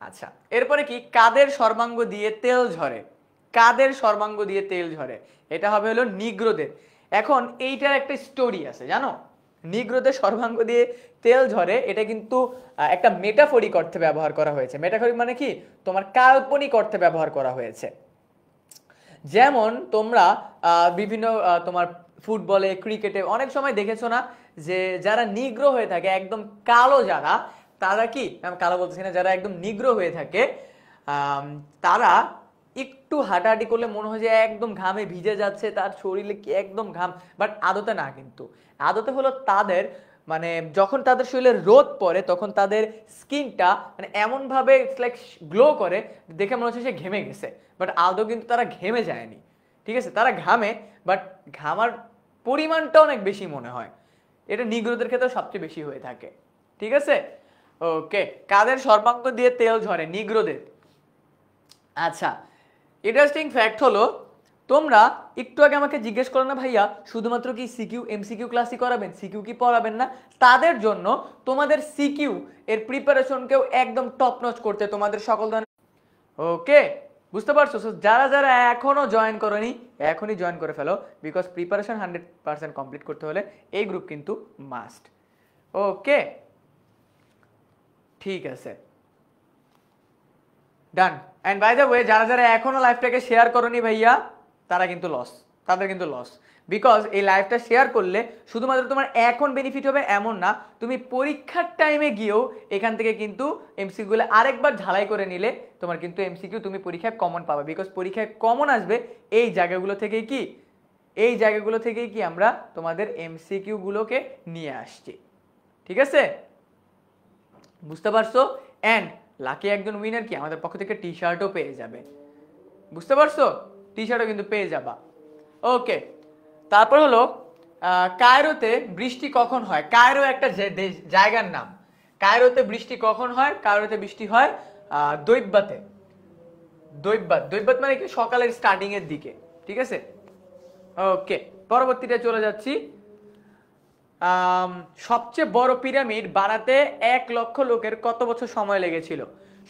A: আচ্ছা, এরপরে কি? কাদের সর্বাঙ্গ দিয়ে তেল ঝরে? কাদের সর্বাঙ্গ দিয়ে তেল ঝরে? এটা হবে হলো নিগ্রোদের। এখন এইটার একটা স্টোরি আছে জানো, নিগ্রোদের সর্বাঙ্গ দিয়ে তেল ঝরে, এটা কিন্তু একটা মেটাফরিক অর্থে ব্যবহার করা হয়েছে। মেটাফরিক মানে কি? তোমার কাল্পনিক অর্থে ব্যবহার করা হয়েছে। যেমন তোমরা বিভিন্ন তোমার ফুটবলে, ক্রিকেটে অনেক সময় দেখেছো না যে যারা নিগ্রো হয়ে থাকে, একদম কালো যারা, তারা কি, আমি কালো বলতেছি না, যারা একদম নিগ্রো হয়ে থাকে তারা একটু হাঁটাহাঁটি করলে মনে হয় যে একদম ঘামে ভিজে যাচ্ছে, তার শরীরে কি একদম ঘাম, বাট আদতে না। কিন্তু আদতে হলো তাদের মানে যখন তাদের শরীরে রোদ পড়ে তখন তাদের স্কিনটা মানে এমনভাবে লাইক গ্লো করে, দেখে মনে হচ্ছে সে ঘেমে গেছে, বাট আদৌ কিন্তু তারা ঘেমে যায়নি। ঠিক আছে, তারা ঘামে, বাট ঘামার পরিমাণটা অনেক বেশি মনে হয়। এটা নিগ্রোদের ক্ষেত্রে সবচেয়ে বেশি হয়ে থাকে। ঠিক আছে, ওকে, কাদের সর্বাঙ্গ দিয়ে তেল ঝরে? নিগ্রোদের। আচ্ছা, ইন্টারেস্টিং ফ্যাক্ট হলো, তোমরা একটু আগে আমাকে জিজ্ঞেস করো না ভাইয়া শুধুমাত্র কি সিকিউ এমসিকিউ ক্লাসই করাবেন, সিকিউ কি পড়াবেন না? তাদের জন্য তোমাদের সিকিউ এর প্রিপারেশনকেও একদম টপ নচ করতে তোমাদের সকল ধরনের। ওকে, বুঝতে পারছো? যারা যারা এখনো জয়েন করোনি এখনই জয়েন করে ফেলো, বিকজ প্রিপারেশন 100% কমপ্লিট করতে হলে এই গ্রুপ কিন্তু মাস্ট। ওকে, ঠিক আছে, ডান। অ্যান্ড বাই দ্য ওয়ে, যারা যারা এখনো লাইভটাকে শেয়ার করোনি ভাইয়া, তারা কিন্তু লস, তাদের কিন্তু লস। বিকজ এই লাইভটা শেয়ার করলে শুধুমাত্র তোমার এখন বেনিফিট হবে এমন না, তুমি পরীক্ষার টাইমে গিয়েও এখান থেকে কিন্তু এমসিকিউগুলো আরেকবার ঝালাই করে নিলে তোমার কিন্তু এমসিকিউ তুমি পরীক্ষায় কমন পাবে। বিকজ পরীক্ষায় কমন আসবে এই জায়গাগুলো থেকেই কি, এই জায়গাগুলো থেকেই কি আমরা তোমাদের এমসিকিউগুলোকে নিয়ে আসছি। ঠিক আছে, বুঝতে পারছো? অ্যান্ড লাকি একজন উইনার কি আমাদের পক্ষ থেকে টি শার্টও পেয়ে যাবে। বুঝতে পারছো? টি শার্টও কিন্তু পেয়ে যাবা। ওকে, তারপর হলো কায়রোতে বৃষ্টি কখন হয়? কায়রো একটা জায়গার নাম। কায়রোতে বৃষ্টি কখন হয়? কায়রোতে বৃষ্টি হয় দৈবাতে। দৈবাত মানে কি? সকালের স্টার্টিং এর দিকে। ঠিক আছে, ওকে, পরবর্তীতে চলে যাচ্ছি। সবচেয়ে বড় পিরামিড বানাতে 1 লক্ষ লোকের কত বছর সময় লেগেছিল?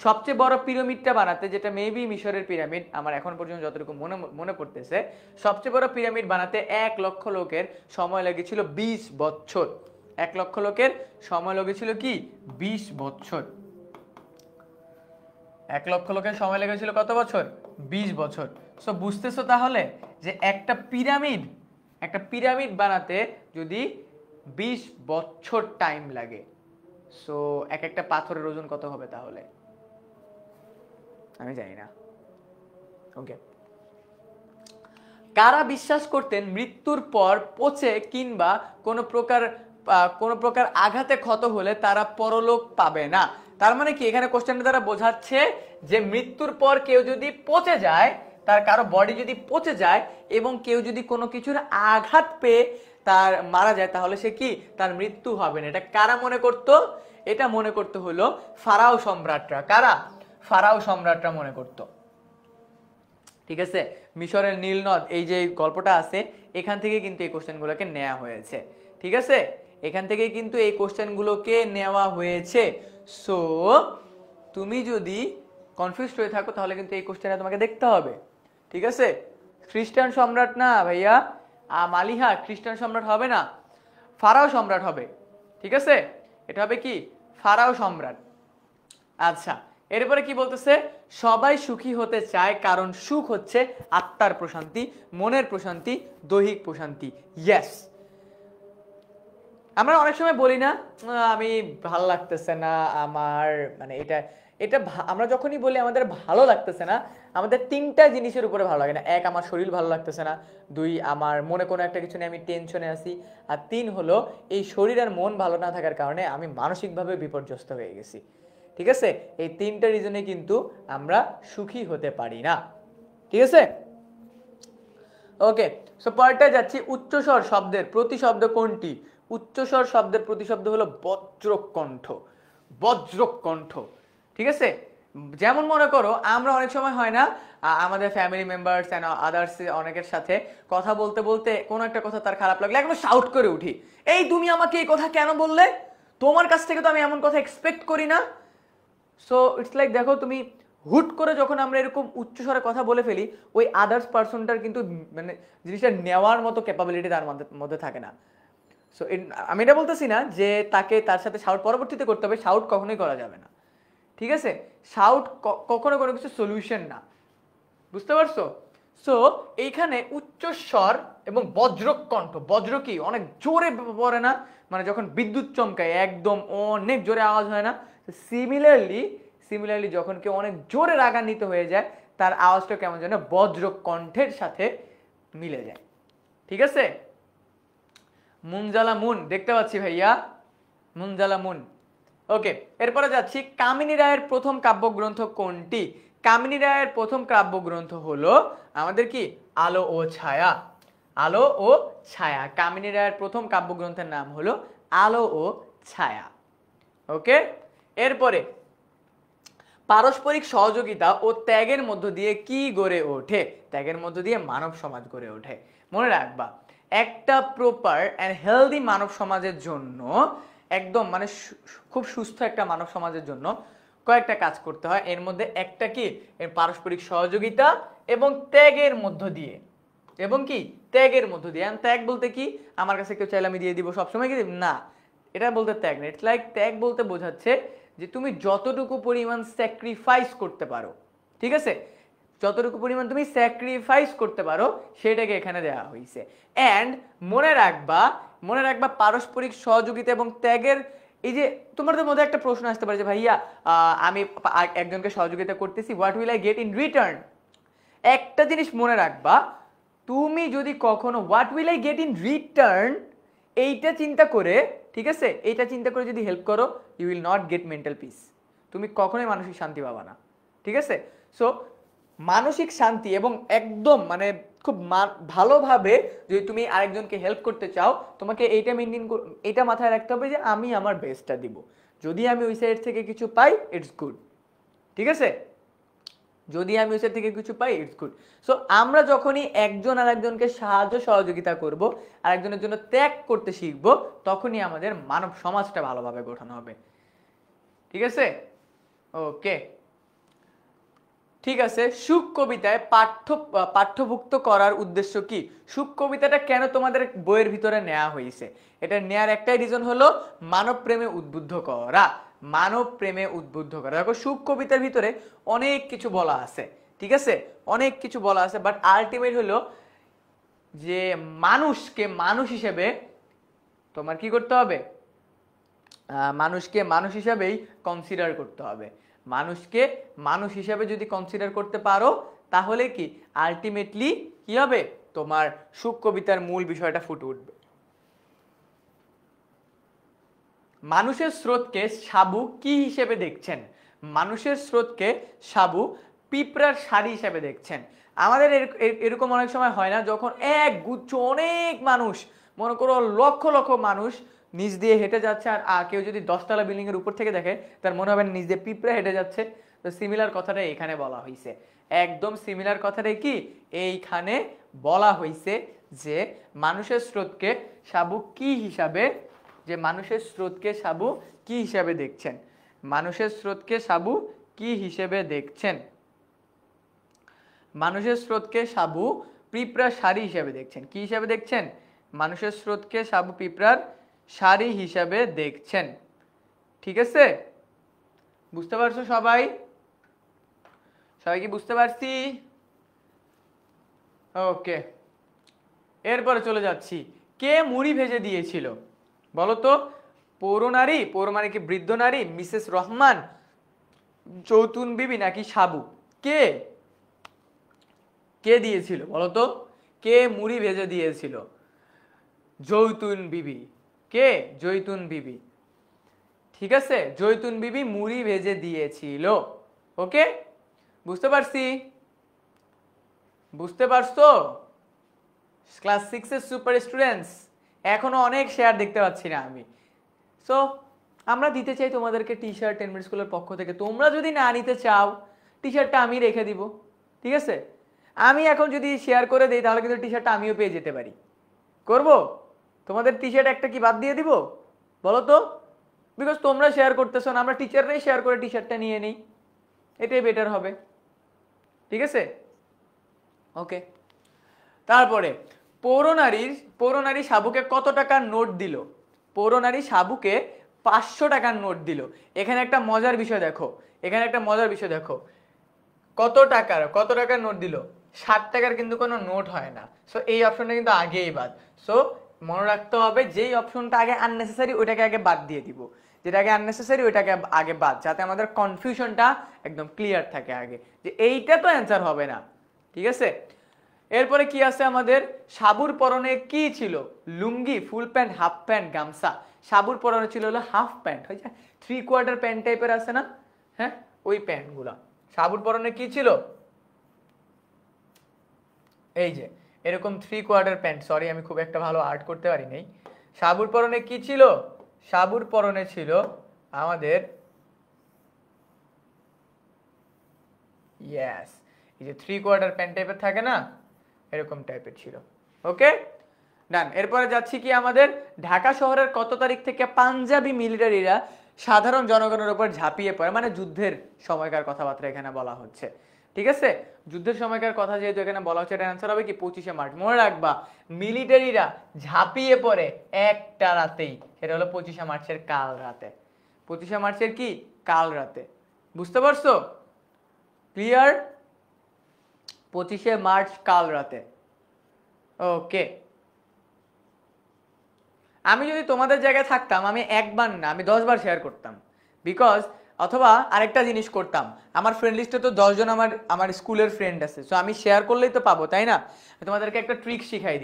A: সবচেয়ে বড় পিরামিডটা বানাতে, যেটা মেবি মিশরের পিরামিড, আমার এখন পর্যন্ত যতটুকু মনে পড়তেছে, সবচেয়ে বড় পিরামিড বানাতে 1 লক্ষ লোকের সময় লেগেছিল 20 বছর। 1 লক্ষ লোকের সময় লেগেছিল কি? 20 বছর। 1 লক্ষ লোকের সময় লেগেছিল কত বছর? 20 বছর। সো বুঝতেছো তাহলে যে একটা পিরামিড বানাতে যদি 20 বছর টাইম লাগে, সো এক একটা পাথরের ওজন কত হবে তাহলে? আমি জানি না। ওকে, কারা বিশ্বাস করতেন মৃত্যুর পর পচে কিংবা কোনো প্রকার আঘাতে ক্ষত হলে তারা পরলোক পাবে না? তার মানে কি, এখানে কোশ্চেনটা দ্বারা বোঝাচ্ছে যে মৃত্যুর পর কেউ যদি পচে যায়, তার কারো বডি যদি পচে যায় এবং কেউ যদি কোনো কিছুর আঘাত পেয়ে তার মারা যায়, তাহলে সে কি, তার মৃত্যু হবে না। এটা কারা মনে করতো? এটা মনে করতে হলো ফারাও সম্রাটরা। কারা? ফারাও সম্রাটরা মনে করতো। ঠিক আছে, মিশরের নীল নদ, এই যে গল্পটা আছে, এখান থেকে কিন্তু এই কোশ্চেনগুলোকে নেওয়া হয়েছে। ঠিক আছে, এখান থেকে কিন্তু এই কোশ্চেনগুলোকে নেওয়া হয়েছে। সো তুমি যদি কনফিউজড হয়ে থাকো তাহলে কিন্তু এই কোশ্চেনটা তোমাকে দেখতে হবে। ঠিক আছে, খ্রিস্টান সম্রাট না ভাইয়া, মালিহা খ্রিস্টান সম্রাট হবে না, ফারাও সম্রাট হবে। ঠিক আছে, এটা হবে কি? ফারাও সম্রাট। আচ্ছা, এরপরে কি বলতেছে? সবাই সুখী হতে চায় কারণ সুখ হচ্ছে আত্মার প্রশান্তি, মনের প্রশান্তি, দৈহিক প্রশান্তি। ইয়েস, আমরা অনেক সময় বলি না আমি ভালো লাগতেছে না আমার, মানে এটা এটা আমরা যখনই বলি আমাদের ভালো লাগতেছে না, আমাদের 3টা জিনিসের উপরে ভালো লাগে না। 1, আমার শরীর ভালো লাগতেছে না। 2, আমার মনে কোনো একটা কিছু নিয়ে আমি টেনশনে আছি। আর 3 হলো এই শরীর আর মন ভালো না থাকার কারণে আমি মানসিকভাবে বিপর্যস্ত হয়ে গেছি। ঠিক আছে, এই 3টা রিজনে কিন্তু আমরা সুখী হতে পারি না। ঠিক আছে, ওকে, সো পরেরটা যাচ্ছি। উচ্চস্বর শব্দের প্রতিশব্দ কোনটি? উচ্চস্বর শব্দের প্রতিশব্দ হলো বজ্রকণ্ঠ। বজ্রকণ্ঠ। ঠিক আছে, যেমন মনে করো আমরা অনেক সময় হয় না, আমাদের ফ্যামিলি মেম্বার্স এন্ড আদার্স অনেকের সাথে কথা বলতে বলতে কোনো একটা কথা তার খারাপ লাগলে একদম শাউট করে উঠি, এই তুমি আমাকে এই কথা কেন বললে? তোমার কাছ থেকে তো আমি এমন কথা এক্সপেক্ট করি না। সো ইটস লাইক, দেখো তুমি হুট করে যখন আমরা এরকম উচ্চস্বরে কথা বলে ফেলি, ওই আদার্স পারসনটার কিন্তু মানে জিনিসটা নেওয়ার মতো ক্যাপাবিলিটি তার মধ্যে থাকে না। সো আমি এটা বলতেছি না যে তাকে তার সাথে শাউট পরবর্তীতে করতে হবে, শাউট কখনোই করা যাবে না। ঠিক আছে, শাউট কখনো কোনো কিছু সলিউশন না। বুঝতে পারছো? সো এইখানে উচ্চস্বর এবং বজ্রকণ্ঠ, বজ্র কি অনেক জোরে পড়ে না, মানে যখন বিদ্যুৎ চমকায় একদম অনেক জোরে আওয়াজ হয় না? সিমিলারলি যখন কেউ অনেক জোরে রাগান্বিত হয়ে যায়, তার আওয়াজটা কেমন যেন বজ্রকণ্ঠের সাথে মিলে যায়। ঠিক আছে, মুনজালা মুন দেখতে পাচ্ছি ভাইয়া, মুনজালা মুন। ওকে, এরপরে যাচ্ছি। কামিনী রায়ের প্রথম কাব্যগ্রন্থ কোনটি? কামিনী রায়ের প্রথম কাব্যগ্রন্থ হলো আমাদের কি, আলো ও ছায়া। আলো ও ছায়া, কামিনী রায়ের প্রথম কাব্যগ্রন্থের নাম হলো আলো ও ছায়া। ওকে, এরপরে পারস্পরিক সহযোগিতা ও ত্যাগের মধ্য দিয়ে কি গড়ে ওঠে? ত্যাগের মধ্য দিয়ে মানব সমাজ গড়ে ওঠে। মনে রাখবা, একটা প্রপার অ্যান্ড হেলদি মানব সমাজের জন্য, একদম মানে খুব সুস্থ একটা মানব সমাজের জন্য কয়েকটা কাজ করতে হয়, এর মধ্যে একটা কি এর পারস্পরিক সহযোগিতা এবং ত্যাগের মধ্য দিয়ে, এবং কি ত্যাগের মধ্য দিয়ে। ত্যাগ বলতে কি আমার কাছে কেউ চাইলে আমি দিয়ে দিব সবসময় কি না, এটা বলতে ত্যাগ না। ইটস লাইক ত্যাগ বলতে বোঝাচ্ছে যে তুমি যতটুকু পরিমাণ স্যাক্রিফাইস করতে পারো, ঠিক আছে, যতটুকু পরিমাণ তুমি স্যাক্রিফাইস করতে পারো সেটাকে এখানে দেওয়া হয়েছে। অ্যান্ড মনে রাখবা পারস্পরিক সহযোগিতা এবং ত্যাগের, এই যে তোমাদের মধ্যে একটা প্রশ্ন আসতে পারে যে ভাইয়া আমি একজনকে সহযোগিতা করতেছি, what will I get in return. একটা জিনিস মনে রাখবা, তুমি যদি কখনো what will I get in return এইটা চিন্তা করে, ঠিক আছে, এইটা চিন্তা করে যদি হেল্প করো, you will not get mental peace, তুমি কখনোই মানসিক শান্তি পাবা না, ঠিক আছে। সো মানসিক শান্তি এবং একদম মানে খুব ভালোভাবে যদি তুমি আরেকজনকে হেল্প করতে চাও, তোমাকে এইটা মেনটেন, এটা মাথায় রাখতে হবে যে আমি আমার বেস্টটা দিব, যদি আমি ওই সাইড থেকে কিছু পাই ইটস গুড, ঠিক আছে, যদি আমি ওই সাইড থেকে কিছু পাই ইটস গুড। সো আমরা যখনই একজন আরেকজনকে সাহায্য সহযোগিতা করব, আরেকজনের জন্য ত্যাগ করতে শিখব, তখনই আমাদের মানব সমাজটা ভালোভাবে গঠন হবে, ঠিক আছে। ওকে, ঠিক আছে। সুখ কবিতায় পাঠ্যভুক্ত করার উদ্দেশ্য কি? সুখ কবিতাটা কেন তোমাদের বইয়ের ভিতরে নেওয়া হয়েছে? এটা নেয়ার একটাই রিজন হলো মানব প্রেমে উদ্বুদ্ধ করা, মানব প্রেমে উদ্বুদ্ধ করা। দেখো সুখ কবিতার ভিতরে অনেক কিছু বলা আছে, ঠিক আছে, অনেক কিছু বলা আছে, বাট আলটিমেট হলো যে মানুষকে মানুষ হিসেবে তোমার কি করতে হবে, মানুষকে মানুষ হিসাবেই কনসিডার করতে হবে। মানুষকে মানুষ হিসাবে যদি কনসিডার করতে পারো, তাহলে কি আলটিমেটলি কি হবে, তোমার সুখ কবিতার মূল বিষয়টা ফুটে উঠবে। মানুষের স্রোতকে সাবু কি হিসেবে দেখছেন? মানুষের স্রোতকে সাবু পিঁপড়ার শাড়ি হিসেবে দেখছেন। আমাদের এরকম অনেক সময় হয় না, যখন এক গুচ্ছ অনেক মানুষ, মনে করো লক্ষ লক্ষ মানুষ নিচ দিয়ে হেঁটে যাচ্ছে, আর কেউ যদি 10তলা বিল্ডিং এর উপর থেকে দেখে তার মনে হবে নিচ দিয়ে পিঁপড়া হেঁটে যাচ্ছে। তো সিমিলার কথাটাই এখানে বলা হয়েছে, একদম সিমিলার কথাটাই কি এইখানে বলা হয়েছে, যে মানুষের স্রোতকে সাবু কি হিসাবে, যে মানুষের স্রোতকে সাবু কি হিসাবে দেখছেন, মানুষের স্রোতকে সাবু কি হিসেবে দেখছেন, মানুষের স্রোতকে সাবু পিঁপড়ার শাড়ি হিসাবে দেখছেন। কি হিসাবে দেখছেন? মানুষের স্রোতকে সাবু পিঁপড়ার শাড়ি হিসাবে দেখছেন, ঠিক আছে। বুঝতে পারছো সবাই? সবাই কি বুঝতে পারছি? ওকে, এরপরে চলে যাচ্ছি, কে মুড়ি ভেজে দিয়েছিল বলো তো? পৌরনারী, পৌর মানে কি বৃদ্ধ নারী, মিসেস রহমান, চৌতুন বিবি নাকি সাবু? কে কে দিয়েছিল বলো তো? কে মুড়ি ভেজে দিয়েছিল? জৈতুন বিবি। কে? জৈতুন বিবি, ঠিক আছে, জৈতুন বিবি মুড়ি ভেজে দিয়েছিল। ওকে, বুঝতে পারছি? বুঝতে পারছো ক্লাস 6 এর সুপার স্টুডেন্টস? এখনো অনেক শেয়ার দেখতে পাচ্ছি না আমি। সো আমরা দিতে চাই তোমাদেরকে টি শার্ট 10 মিনিট স্কুলের পক্ষ থেকে। তোমরা যদি না নিতে চাও, টি শার্টটা আমি রেখে দিব, ঠিক আছে। আমি এখন যদি শেয়ার করে দিই তাহলে কিন্তু টি শার্টটা আমিও পেয়ে যেতে পারি। করব? তোমাদের টি শার্ট একটা কি বাদ দিয়ে দিব বলো তো? বিকজ তোমরা শেয়ার করতেছো না, আমরা টিচাররাই শেয়ার করে টি শার্টটা নিয়ে নিই, এটাই বেটার হবে, ঠিক আছে। ওকে, তারপরে পৌরনারী সাবুকে কত টাকার নোট দিল? পৌরনারী সাবুকে 500 টাকার নোট দিল। এখানে একটা মজার বিষয় দেখো, এখানে একটা মজার বিষয় দেখো, কত টাকার নোট দিল? 60 টাকার কিন্তু কোনো নোট হয় না। সো এই অপশনটা কিন্তু আগেই বাদ। সো মনে রাখতে হবে, যেই অপশনটা আগে আননেসেসারি ওইটাকে আগে বাদ দিয়ে দিব, যেটা আগে আননেসেসারি ওইটাকে আগে বাদ, যাতে আমাদের কনফিউশনটা একদম ক্লিয়ার থাকে আগে, যে এইটা তো অ্যান্সার হবে না, ঠিক আছে। এরপরে কি আছে আমাদের? সাবুর পরনে কি ছিল? লুঙ্গি, ফুল প্যান্ট, হাফ প্যান্ট, গামছা। সাবুর পরনে ছিল হলো হাফ প্যান্ট, হয়েছে 3/4 প্যান্ট টাইপের আছে না, হ্যাঁ ওই প্যান্টগুলা। সাবুর পরনে কি ছিল? এই যে এরকম 3/4 প্যান্ট। সরি আমি খুব একটা ভালো আর্ট করতে পারি নাই। সাবুর পরনে কি ছিল? সাবুর পরনে ছিল আমাদের ইয়েস, এই যে 3/4 প্যান্ট টাইপের থাকে না, এরকম টাইপের ছিল। ওকে ডান। এরপরে যাচ্ছি কি আমাদের, ঢাকা শহরের কত তারিখ থেকে পাঞ্জাবি মিলিটারিরা সাধারণ জনগণের উপর ঝাঁপিয়ে পড়ে, মানে যুদ্ধের সময়কার কথাবার্তা এখানে বলা হচ্ছে। ঠিক আছে, যুদ্ধের সময়কার কথা যেহেতু এখানে বলা হচ্ছে, এটা অ্যান্সার হবে কি 25শে মার্চ। মনে রাখবা মিলিটারিরা ঝাঁপিয়ে পড়ে একটা রাতেই, সেটা হলো 25শে মার্চের কাল রাতে। 25শে মার্চের কি কাল রাতে, বুঝতে পারছো? ক্লিয়ার? 25শে মার্চ কাল রাতে। ওকে, আমি যদি তোমাদের জায়গায় থাকতাম আমি একবার না আমি 10বার শেয়ার করতাম। বিকজ অথবা আরেকটা জিনিস করতাম, আমার ফ্রেন্ড লিস্টে তো 10জন আমার স্কুলের ফ্রেন্ড আছে, সো আমি শেয়ার করলেই তো পাবো, তাই না? তোমাদেরকে একটা ট্রিক শিখাই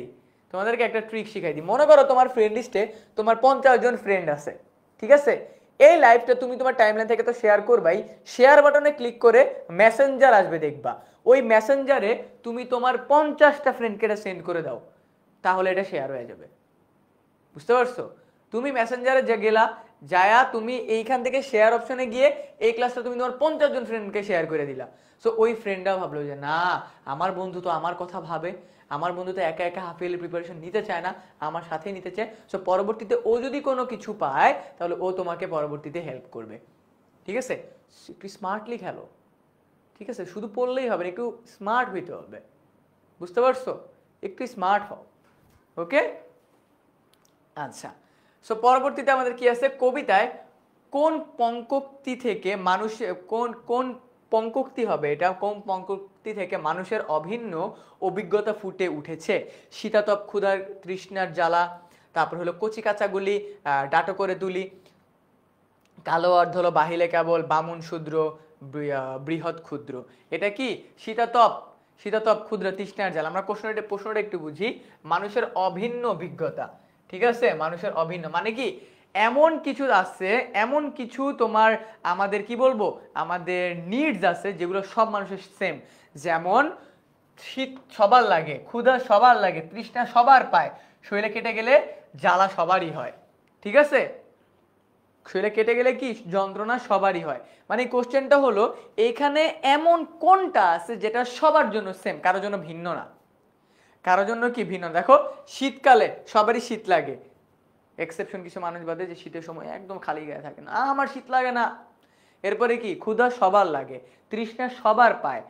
A: দিই, মনে করো তোমার ফ্রেন্ড লিস্টে তোমার 50জন ফ্রেন্ড আছে, ঠিক আছে? এই লাইভটা তুমি তোমার টাইমলাইন থেকে তো শেয়ার করবাই, শেয়ার বাটনে ক্লিক করে মেসেঞ্জার আসবে, দেখবা ওই মেসেঞ্জারে তুমি তোমার 50টা ফ্রেন্ডকে এটা সেন্ড করে দাও, তাহলে এটা শেয়ার হয়ে যাবে। বুঝতে পারছো? তুমি মেসেঞ্জারে যে গেলা, যায়া তুমি এইখান থেকে শেয়ার অপশনে গিয়ে এই ক্লাসটা তুমি তোমার 50জন ফ্রেন্ডকে শেয়ার করে দিলা। সো ওই ফ্রেন্ডটাও ভাবলো যে না, আমার বন্ধু তো আমার কথা ভাবে, আমার বন্ধু তো একা একা হাফ ইয়ারলি প্রিপারেশন নিতে চায় না, আমার সাথেই নিতে চায়। সো পরবর্তীতে ও যদি কোনো কিছু পায় তাহলে ও তোমাকে পরবর্তীতে হেল্প করবে। ঠিক আছে, একটু স্মার্টলি খেলো। ঠিক আছে, শুধু পড়লেই হবে না, একটু স্মার্ট হইতে হবে। বুঝতে পারছো? একটু স্মার্ট হও। ওকে, আচ্ছা। সো পরবর্তীতে আমাদের কি আছে, কবিতায় কোন পঙ্কোক্তি থেকে মানুষের কোন পঙ্কোক্তি হবে, এটা কোন পঙ্কোক্তি থেকে মানুষের অভিন্ন অভিজ্ঞতা ফুটে উঠেছে? শীতাতপ ক্ষুধার তৃষ্ণার জ্বালা, তারপর হলো কচি কাঁচাগুলি ডাটো করে তুলি, কালো অর্ধ হলো বাহিলে কেবল, বামুন শূদ্র বৃহৎ ক্ষুদ্র। এটা কি শীতাতপ ক্ষুদ্র তৃষ্ণার জ্বালা। আমরা প্রশ্নটা একটু বুঝি। মানুষের অভিন্ন অভিজ্ঞতা, ঠিক আছে? মানুষের অভিন্ন মানে কি, এমন কিছু আছে, এমন কিছু তোমার আমাদের কি বলবো, আমাদের নিডস আছে যেগুলো সব মানুষের সেম। যেমন শীত সবার লাগে, ক্ষুধা সবার লাগে, তৃষ্ণা সবার পায়, শরীরে কেটে গেলে জ্বালা সবারই হয়। ঠিক আছে, শরীরে কেটে গেলে কি যন্ত্রণা সবারই হয়। মানে কোশ্চেনটা হলো এখানে এমন কোনটা আছে যেটা সবার জন্য সেম, কারোর জন্য ভিন্ন না। কারোর জন্য কি ভিন্ন? দেখো শীতকালে সবারই শীত লাগে, এক্সেপশন কিছু মানুষ বাদে, যে শীতের সময় একদম খালি গায়ে থাকে না, আমার শীত লাগে না। এরপরে কি, ক্ষুধা সবার লাগে, তৃষ্ণা সবার পায়,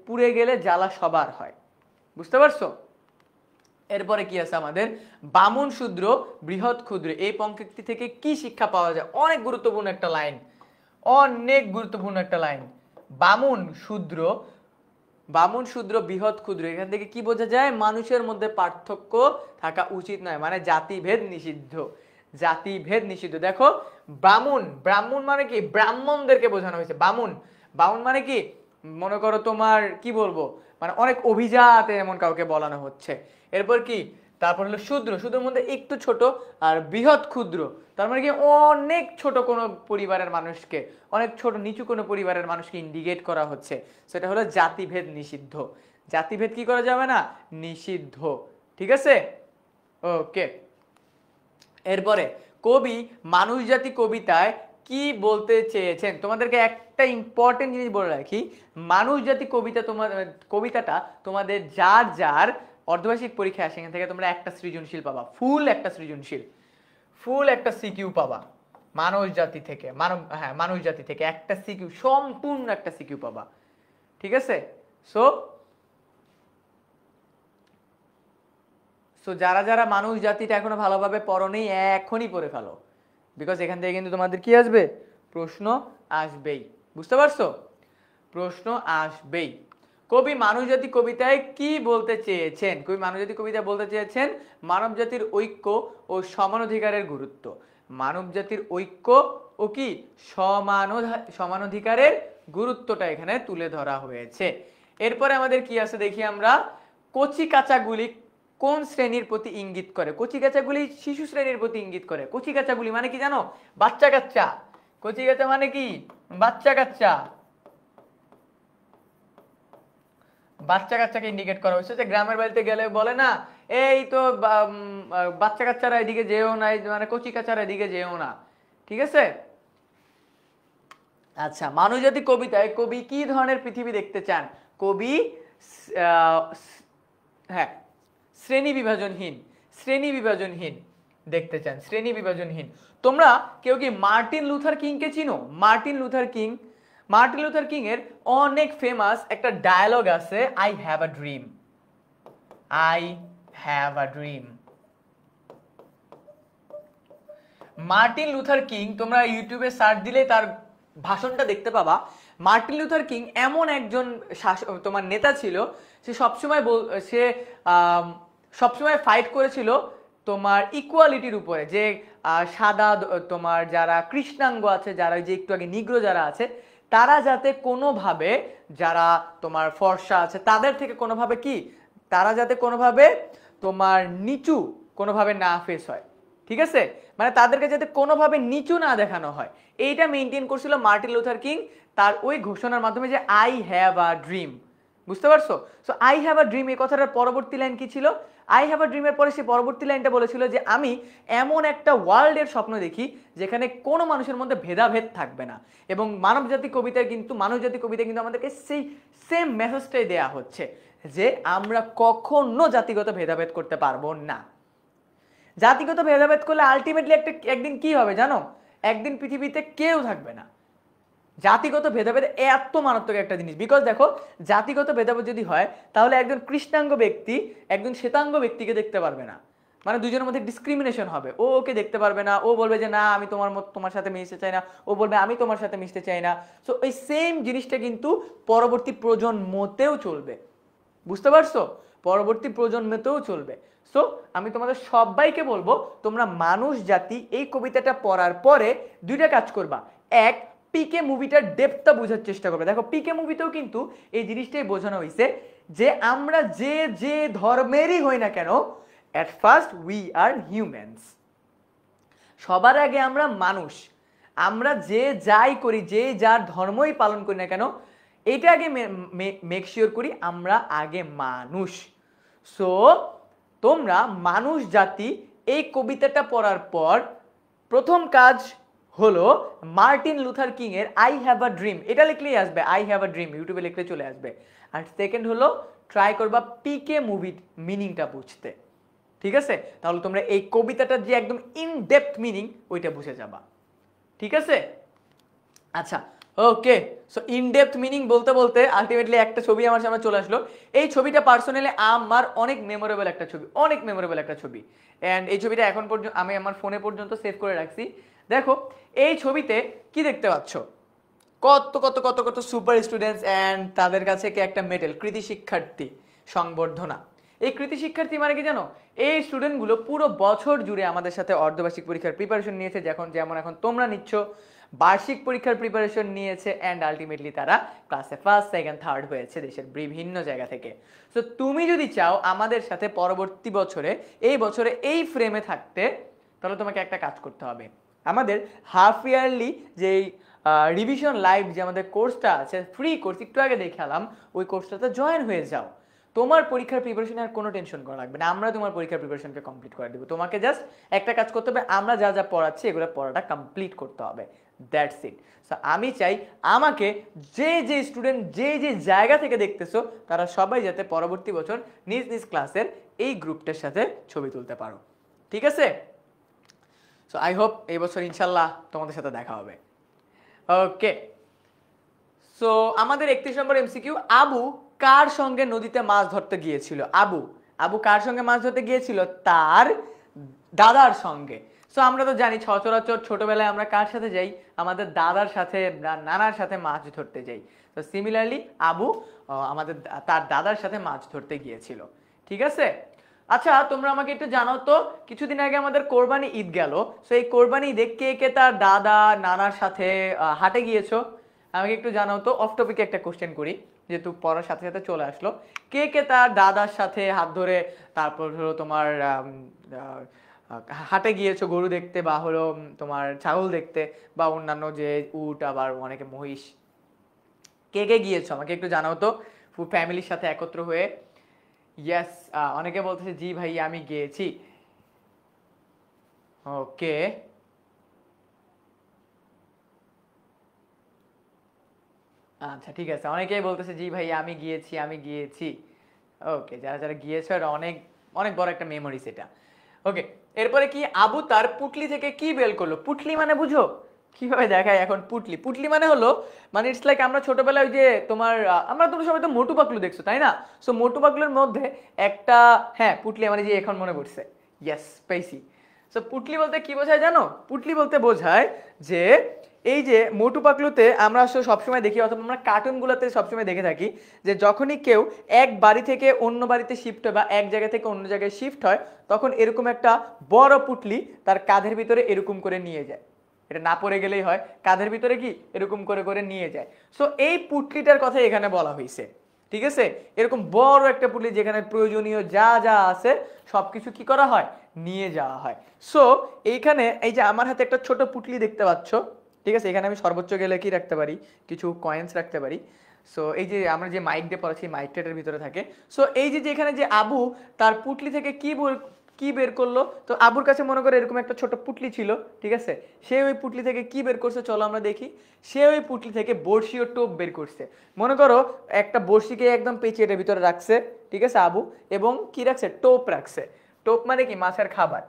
A: পুড়ে গেলে জ্বালা সবার হয়। বুঝতে পারছো? এরপরে কি আছে আমাদের, বামুন শূদ্র বৃহৎ ক্ষুদ্র। এই পঙ্কোক্তি থেকে কি শিক্ষা পাওয়া যায়? অনেক গুরুত্বপূর্ণ একটা লাইন, বামুন শূদ্র বৃহৎ ক্ষুদ্র। এখান থেকে কি বোঝা যায়? মানুষের মধ্যে পার্থক্য থাকা উচিত নয়, মানে জাতিভেদ নিষিদ্ধ। দেখো ব্রাহ্মণ মানে কি, ব্রাহ্মণদেরকে বোঝানো হয়েছে। বামুন মানে কি, মনে করো তোমার কি বলবো, মানে অনেক অভিজাত এমন কাউকে বলানো হচ্ছে। এরপর কি, তারপর হলো শূদ্রের মধ্যে একটু ছোট, আর বৃহৎ ক্ষুদ্র তার মানে কি অনেক ছোট কোনো পরিবারের মানুষকে, অনেক ছোট নিচু কোনো পরিবারের মানুষকে ইন্ডিকেট করা হচ্ছে। সেটা হলো জাতিভেদ নিষিদ্ধ। জাতিভেদ কি করা যাবে না? নিষিদ্ধ। ঠিক আছে, ওকে। এরপরে কবি মানুষ জাতি কবিতায় কি বলতে চেয়েছেন? তোমাদেরকে একটা ইম্পর্টেন্ট জিনিস বলে রাখি, মানুষ জাতি কবিতাটা তোমাদের যার যার অর্ধবার্ষিক পরীক্ষা আসে, এখান থেকে তোমরা একটা সৃজনশীল পাবা, ফুল একটা সিকিউ পাবা মানুষ জাতি থেকে একটা সিকিউ, সম্পূর্ণ একটা সিকিউ পাবা। ঠিক আছে, সো যারা যারা মানুষ জাতিটা এখনো ভালোভাবে পড়োনি, এখনই পড়ে ফেলো, বিকজ এখান থেকে কিন্তু তোমাদের কি আসবে, প্রশ্ন আসবেই। বুঝতে পারছো? প্রশ্ন আসবেই। কবি মানুষ জাতি কবিতায় কি বলতে চেয়েছেন? মানব জাতির ঐক্য ও সমানাধিকারের গুরুত্ব। মানব জাতির ঐক্য ও কি সমানাধিকারের গুরুত্বটা এখানে তুলে ধরা হয়েছে। এরপরে আমাদের কি আছে দেখি আমরা, কচি কাঁচাগুলি কোন শ্রেণীর প্রতি ইঙ্গিত করে? কচি কাঁচাগুলি শিশু শ্রেণীর প্রতি ইঙ্গিত করে। কচি কাঁচাগুলি মানে কি জানো? বাচ্চা কাচ্চা। কচি কাঁচা মানে কি? বাচ্চা কাচ্চাকে ইন্ডিকেট করা হয়েছে। যে গ্রামের বাড়িতে গেলে বলে না, এই তো বাচ্চা কাচ্চারা এদিকে যেও না, মানে কচি কাচ্চারা এদিকে যেও না। ঠিক আছে, আচ্ছা। মানবজাতি কবিতায় কবি কি ধরনের পৃথিবী দেখতে চান? কবি শ্রেণী বিভাজনহীন দেখতে চান, শ্রেণী বিভাজনহীন। তোমরা কেউ কি মার্টিন লুথার কিংকে চিনো? Martin Luther king, Martin Luther king এর অনেক ফেমাস একটা ডায়লগ আছে, I have a dream, I have a dream. Martin Luther king তোমরা ইউটিউবে সার্চ দিলে তার ভাষণটা দেখতে পাবা। মার্টিন লুথার কিং এমন একজন তোমার নেতা ছিল, সে সবসময় সে সবসময় ফাইট করেছিল তোমার ইকুয়ালিটির উপরে, যে সাদা তোমার যারা কৃষ্ণাঙ্গ আছে, যারা যে একটু আগে নিগ্রো যারা আছে, তারা যাতে কোনোভাবে, যারা তোমার ফর্সা আছে তাদের থেকে কোনোভাবে কি, তারা যাতে কোনোভাবে তোমার নিচু কোনোভাবে না ফেস হয়, ঠিক আছে, মানে তাদেরকে যাতে কোনোভাবে নিচু না দেখানো হয়, এইটা মেনটেন করছিল মার্টিন লুথার কিং তার ওই ঘোষণার মাধ্যমে, যে আই হ্যাভ আ ড্রিম। বুঝতে পারছো? So I have a dream এই কথাটার পরবর্তী লাইন কি ছিল? আই হ্যাভ আ ড্রিমের পরে সে পরবর্তী লাইনটা বলেছিল যে আমি এমন একটা ওয়ার্ল্ডের স্বপ্ন দেখি যেখানে কোনো মানুষের মধ্যে ভেদাভেদ থাকবে না। এবং মানবজাতি কবিতায় কিন্তু, মানবজাতি কবিতায় কিন্তু আমাদেরকে সেই সেম মেসেজটাই দেয়া হচ্ছে যে আমরা কখনো জাতিগত ভেদাভেদ করতে পারবো না। জাতিগত ভেদাভেদ করলে আলটিমেটলি একদিন কি হবে জানো? একদিন পৃথিবীতে কেউ থাকবে না। জাতিগত ভেদাভেদ এত মারাত্মক একটা জিনিস, বিকজ দেখো জাতিগত ভেদাভেদ যদি হয় তাহলে একজন কৃষ্ণাঙ্গ ব্যক্তি একজন শ্বেতাঙ্গ ব্যক্তিকে দেখতে পারবে না, মানে দুজনের মধ্যে ডিসক্রিমিনেশন হবে, ও ওকে দেখতে পারবে না, ও বলবে যে না আমি তোমার সাথে মিশতে চাই না, ও বলবে আমি তোমার সাথে মিশতে চাই না। সো এই সেম জিনিসটা কিন্তু পরবর্তী প্রজন্মতেও চলবে। বুঝতে পারছো? পরবর্তী প্রজন্মতেও চলবে। সো আমি তোমাদের সবাইকে বলবো তোমরা মানুষ জাতি এই কবিতাটা পড়ার পরে দুইটা কাজ করবা। এক, পিকে মুভিটার ডেপথটা বোঝার চেষ্টা করবে। দেখো পিকে মুভিতেও কিন্তু এই জিনিসটাই বোঝানো হয়েছে যে আমরা যে যে ধর্মেরই হই না কেন, at first we are humans. সবার আগে আমরা মানুষ। আমরা যে যাই করি, যে যার ধর্মই পালন করি না কেন, এটা আগে মেক শিওর করি আমরা আগে মানুষ। সো তোমরা মানুষ জাতি এই কবিতাটা পড়ার পর প্রথম কাজ হলো মার্টিন লুথার কিং এর আই হ্যাভ আ ড্রিম, এটা লিখলেই আসবে, আই হ্যাভ আ ড্রিম ইউটিউবে লিখলে চলে আসবে। আর সেকেন্ড হলো ট্রাই করবা পিকে মুভির মিনিংটা বুঝতে, ঠিক আছে? তাহলে তোমরা এই কবিতাটার যে একদম ইন ডেপথ মিনিং ওইটা বুঝে যাবা, ঠিক আছে? আচ্ছা, ওকে। সো ইন ডেপথ মিনিং বলতে বলতে আলটিমেটলি একটা ছবি আমার সামনে চলে আসলো। এই ছবিটা পার্সোনালি আমার অনেক মেমোরেবল একটা ছবি, অনেক মেমোরেবল একটা ছবি। অ্যান্ড এই ছবিটা এখন পর্যন্ত আমি আমার ফোনে পর্যন্ত সেভ করে রাখছি। দেখো এই ছবিতে কি দেখতে পাচ্ছ? কত কত কত কত সুপার স্টুডেন্টস অ্যান্ড তাদের কাছে কি একটা মেডেল, কৃতি শিক্ষার্থী সংবর্ধনা। এই কৃতি শিক্ষার্থী মানে কি জানো? এই স্টুডেন্টগুলো পুরো বছর জুড়ে আমাদের সাথে অর্ধবার্ষিক পরীক্ষার প্রিপারেশন নিয়েছে, যেমন এখন তোমরা নিচ্ছ, বার্ষিক পরীক্ষার প্রিপারেশন নিয়েছে, অ্যান্ড আলটিমেটলি তারা ক্লাসে ফার্স্ট সেকেন্ড থার্ড হয়েছে দেশের বিভিন্ন জায়গা থেকে। সো তুমি যদি চাও আমাদের সাথে পরবর্তী বছরে এই বছরে এই ফ্রেমে থাকতে, তাহলে তোমাকে একটা কাজ করতে হবে। আমাদের হাফ ইয়ারলি যেই রিভিশন লাইভ যে আমাদের কোর্সটা আছে, ফ্রি কোর্স, একটু আগে দেখালাম, ওই কোর্সটাতে জয়েন হয়ে যাও। তোমার পরীক্ষার প্রিপারেশনে আর কোনো টেনশন করা লাগবে না, আমরা তোমার পরীক্ষার প্রিপারেশনকে কমপ্লিট করে দেবো। তোমাকে জাস্ট একটা কাজ করতে হবে, আমরা যা যা পড়াচ্ছি এগুলো পড়াটা কমপ্লিট করতে হবে, দ্যাটস ইট। সো আমি চাই আমাকে যে যে স্টুডেন্ট যে যে জায়গা থেকে দেখতেছো তারা সবাই যাতে পরবর্তী বছর নিজ নিজ ক্লাসের এই গ্রুপটার সাথে ছবি তুলতে পারো, ঠিক আছে? সো আই হোপ এই বছর ইনশাল্লাহ তোমাদের সাথে দেখা হবে। ওকে, সো আমাদের 31 নম্বর এমসিকিউ, আবু কার সঙ্গে নদীতে মাছ ধরতে গিয়েছিল? আবু আবু কার সঙ্গে মাছ ধরতে গিয়েছিল? তার দাদার সঙ্গে। সো আমরা তো জানি সচরাচর ছোটবেলায় আমরা কার সাথে যাই? আমাদের দাদার সাথে, নানার সাথে মাছ ধরতে যাই। তো সিমিলারলি আবু আমাদের তার দাদার সাথে মাছ ধরতে গিয়েছিল, ঠিক আছে? আচ্ছা তোমরা আমাকে একটু জানাও তো, কিছুদিন আগে আমাদের কোরবানি ঈদ গেল, সো এই কোরবানি ঈদে কে কে তার দাদা নানার সাথে হাটে গিয়েছো? আমাকে একটু জানাও তো। অফ টপিকে একটা কোশ্চেন করি, যেহেতু পড়ার সাথে সাথে চলে আসলো। কে কে তার দাদার সাথে হাত ধরে তারপর হলো তোমার হাটে গিয়েছো গরু দেখতে, বা হলো তোমার ছাগল দেখতে, বা অন্যান্য যে উট, আবার অনেকে মহিষ, কে কে গিয়েছো আমাকে একটু জানাও তো, ফুল ফ্যামিলির সাথে একত্র হয়ে। ইয়েস, অনেকে বলতেছে জি ভাই আমি গিয়েছি। ওকে, আচ্ছা ঠিক আছে, অনেকেই বলতেছে জি ভাই আমি গিয়েছি আমি গিয়েছি। ওকে, যারা যারা গিয়েছো এটা অনেক অনেক বড় একটা মেমোরিজ এটা। ওকে, এরপরে কি আবু তার পুটলি থেকে কি বের করলো? পুটলি মানে বুঝো কিভাবে দেখায় এখন? পুটলি, পুটলি মানে হলো, মানে ইটস লাইক আমরা ছোটবেলায় ওই যে তোমার তোমরা সবাই তো মোটু পাতলু দেখছো তাই না? সো মোটু পাতলুর মধ্যে একটা, হ্যাঁ পুটলি মানে যে এখন মনে পড়ছে, ইয়েস পেয়েছি। সো পুটলি বলতে কি বোঝায় জানো? পুটলি বলতে বোঝায় যে এই যে মোটু পাতলুতে আমরা আসলে সবসময় দেখি, অথবা আমরা কার্টুনগুলোতে সবসময় দেখে থাকি যে যখনই কেউ এক বাড়ি থেকে অন্য বাড়িতে শিফট হয় বা এক জায়গা থেকে অন্য জায়গায় শিফট হয়, তখন এরকম একটা বড় পুটলি তার কাঁধের ভিতরে এরকম করে নিয়ে যায়। এটা না পড়ে গেলেই হয়, কাঁধের ভিতরে কি এরকম করে করে নিয়ে যায়। সো এই পুটলিটার কথা এখানে বলা হয়েছে, ঠিক আছে? এরকম বড় একটা পুটলি যেখানে প্রয়োজনীয় যা যা আছে সবকিছু কি করা হয়, নিয়ে যাওয়া হয়। সো এইখানে এই যে আমার হাতে একটা ছোট পুটলি দেখতে পাচ্ছ, ঠিক আছে? এখানে আমি সর্বোচ্চ গেলে কি রাখতে পারি, কিছু কয়েন্স রাখতে পারি। সো এই যে আমরা যে মাইক দিয়ে পড়াচ্ছি, মাইকটা এটার ভিতরে থাকে। সো এই যে এখানে যে আবু তার পুটলি থেকে কি বের করলো, তো আবুর কাছে মনে করে এরকম একটা ছোট পুটলি ছিল, ঠিক আছে? সে ওই পুটলি থেকে কি বের করছে চলো আমরা দেখি। সে ওই পুটলি থেকে বড়শি ও টোপ বের করছে। মনে করো একটা বড়শিকে একদম পেঁচিয়ে এটার ভিতরে রাখছে, ঠিক আছে আবু, এবং কি রাখছে, টোপ রাখছে। টোপ মানে কি, মাছের খাবার,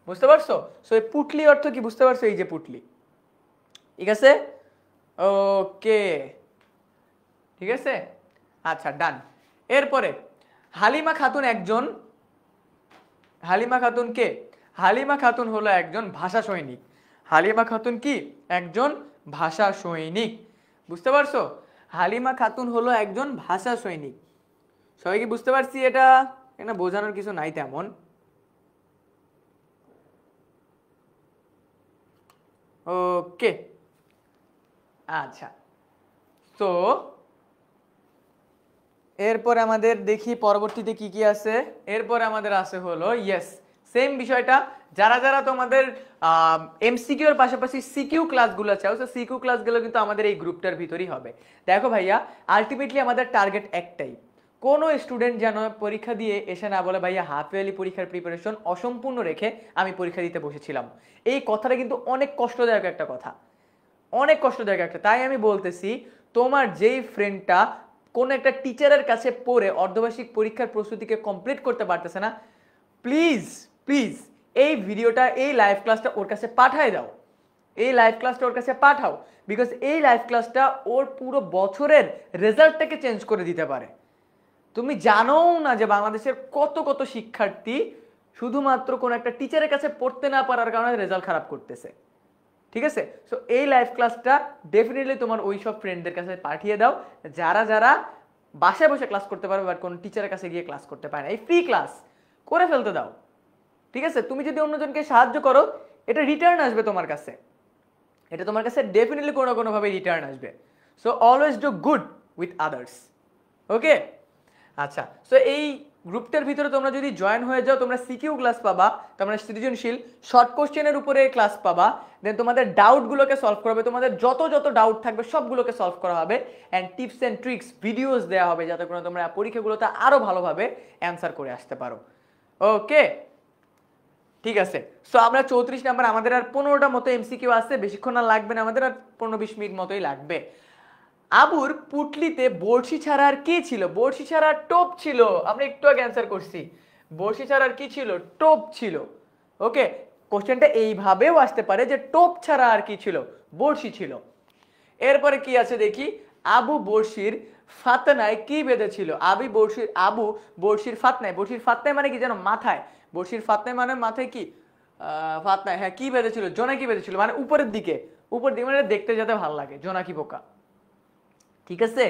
A: বুঝতে পারছো? সো এই পুটলি অর্থ কি বুঝতে পারছো? এই যে পুটলি, ঠিক আছে? ওকে, ঠিক আছে, আচ্ছা ডান। এরপরে হালিমা খাতুন হালিমা খাতুন কে? হালিমা খাতুন হলো একজন ভাষা সৈনিক। হালিমা খাতুন কি? একজন ভাষা সৈনিক, বুঝতে পারছো? হালিমা খাতুন হলো একজন ভাষা সৈনিক। সবাই কি বুঝতে পারছি? এটা এটা বোঝানোর কিছু নাই তেমন। ওকে, আচ্ছা, তো এরপর আমাদের দেখি পরবর্তীতে কি কি আছে। এরপর আমাদের আছে হলো ইয়েস সেম বিষয়টা, যারা যারা তোমাদের এমসিকিউ এর পাশাপাশি সিকিউ ক্লাসগুলো চাও, তো সিকিউ ক্লাসগুলো কিন্তু আমাদের এই গ্রুপটার ভিতরেই হবে। দেখো ভাইয়া, আলটিমেটলি আমাদের টার্গেট একটাই, কোনো স্টুডেন্ট যেন পরীক্ষা দিয়ে এসে না বলে ভাইয়া হাফ ইয়ারলি পরীক্ষার প্রিপারেশন অসম্পূর্ণ রেখে আমি পরীক্ষা দিতে বসেছিলাম। এই কথাটা কিন্তু অনেক কষ্টদায়ক একটা কথা, অনেক কষ্টদায়ক একটা। তাই আমি বলতেছি, তোমার যেই ফ্রেন্ডটা কোন একটা টিচারের কাছে পড়ে অর্ধবার্ষিক পরীক্ষার প্রস্তুতিকে কমপ্লিট করতে পারতেছে না, প্লিজ প্লিজ এই ভিডিওটা, এই লাইভ ক্লাসটা ওর কাছে পাঠায় দাও। এই লাইভ ক্লাসটা ওর কাছে পাঠাও, বিকজ এই লাইভ ক্লাসটা ওর পুরো বছরের রেজাল্টটাকে চেঞ্জ করে দিতে পারে। তুমি জানো না যে বাংলাদেশের কত কত শিক্ষার্থী শুধুমাত্র কোন একটা টিচারের কাছে পড়তে না পারার কারণে রেজাল্ট খারাপ করতেছে, ঠিক আছে? সো এই লাইভ ক্লাসটা ডেফিনেটলি তোমার ওই সব ফ্রেন্ডদের কাছে পাঠিয়ে দাও যারা যারা বাসায় বসে ক্লাস করতে পারবে বাট কোনো টিচারের কাছে গিয়ে ক্লাস করতে পারে না। এই ফ্রি ক্লাস করে ফেলতে দাও, ঠিক আছে? তুমি যদি অন্যজনকে সাহায্য করো, এটা রিটার্ন আসবে তোমার কাছে, এটা তোমার কাছে ডেফিনেটলি কোনো না কোনোভাবে রিটার্ন আসবে। So always do good with others, okay? আচ্ছা, সো এই গ্রুপটার ভিতরে তোমরা যদি জয়েন হয়ে যাও, তোমরা সিকিউ ক্লাস পাবা, তোমরা সৃজনশীল শর্ট কোশ্চেনের উপরে ক্লাস পাবা, দেন তোমাদের ডাউটগুলোকে সলভ করা হবে, তোমাদের যত যত ডাউট থাকবে সবগুলোকে সলভ করা হবে, and tips and tricks videos দেওয়া হবে যাতে করে তোমরা পরীক্ষাগুলোতে আরো ভালোভাবে অ্যান্সার করে আসতে পারো, ওকে? ঠিক আছে, সো আমরা 34 নাম্বার, আমাদের আর 15টা মতো এমসিকিউ আছে, বেশিক্ষণ আর লাগবে না, আমাদের আর 15-20 মিনিট মতোই লাগবে। আবুর পুটলিতে বড়শি ছাড়া আর কি ছিল? বড়শি ছাড়া টোপ ছিল, আমরা একটু আগে অ্যান্সার করছি। বড়শি ছাড়া আর কি ছিল? টোপ ছিল, ওকে? কোশ্চেনটা এইভাবেও আসতে পারে যে টোপ ছাড়া আর কি ছিল? বড়শি ছিল। এরপরে কি আছে দেখি, আবু বড়শির ফাতনায় কি বেঁধেছিল? আবু বড়শির ফাতনায় মানে কি জানো? মাথায়। বড়শির ফাতনায় মানে মাথায় কি, ফাতনায়, হ্যাঁ, কি বেঁধেছিল? জোনাকি বেঁধেছিল, মানে উপরের দিকে, মানে দেখতে যাতে ভালো লাগে, জোনাকি পোকা, ঠিক আছে?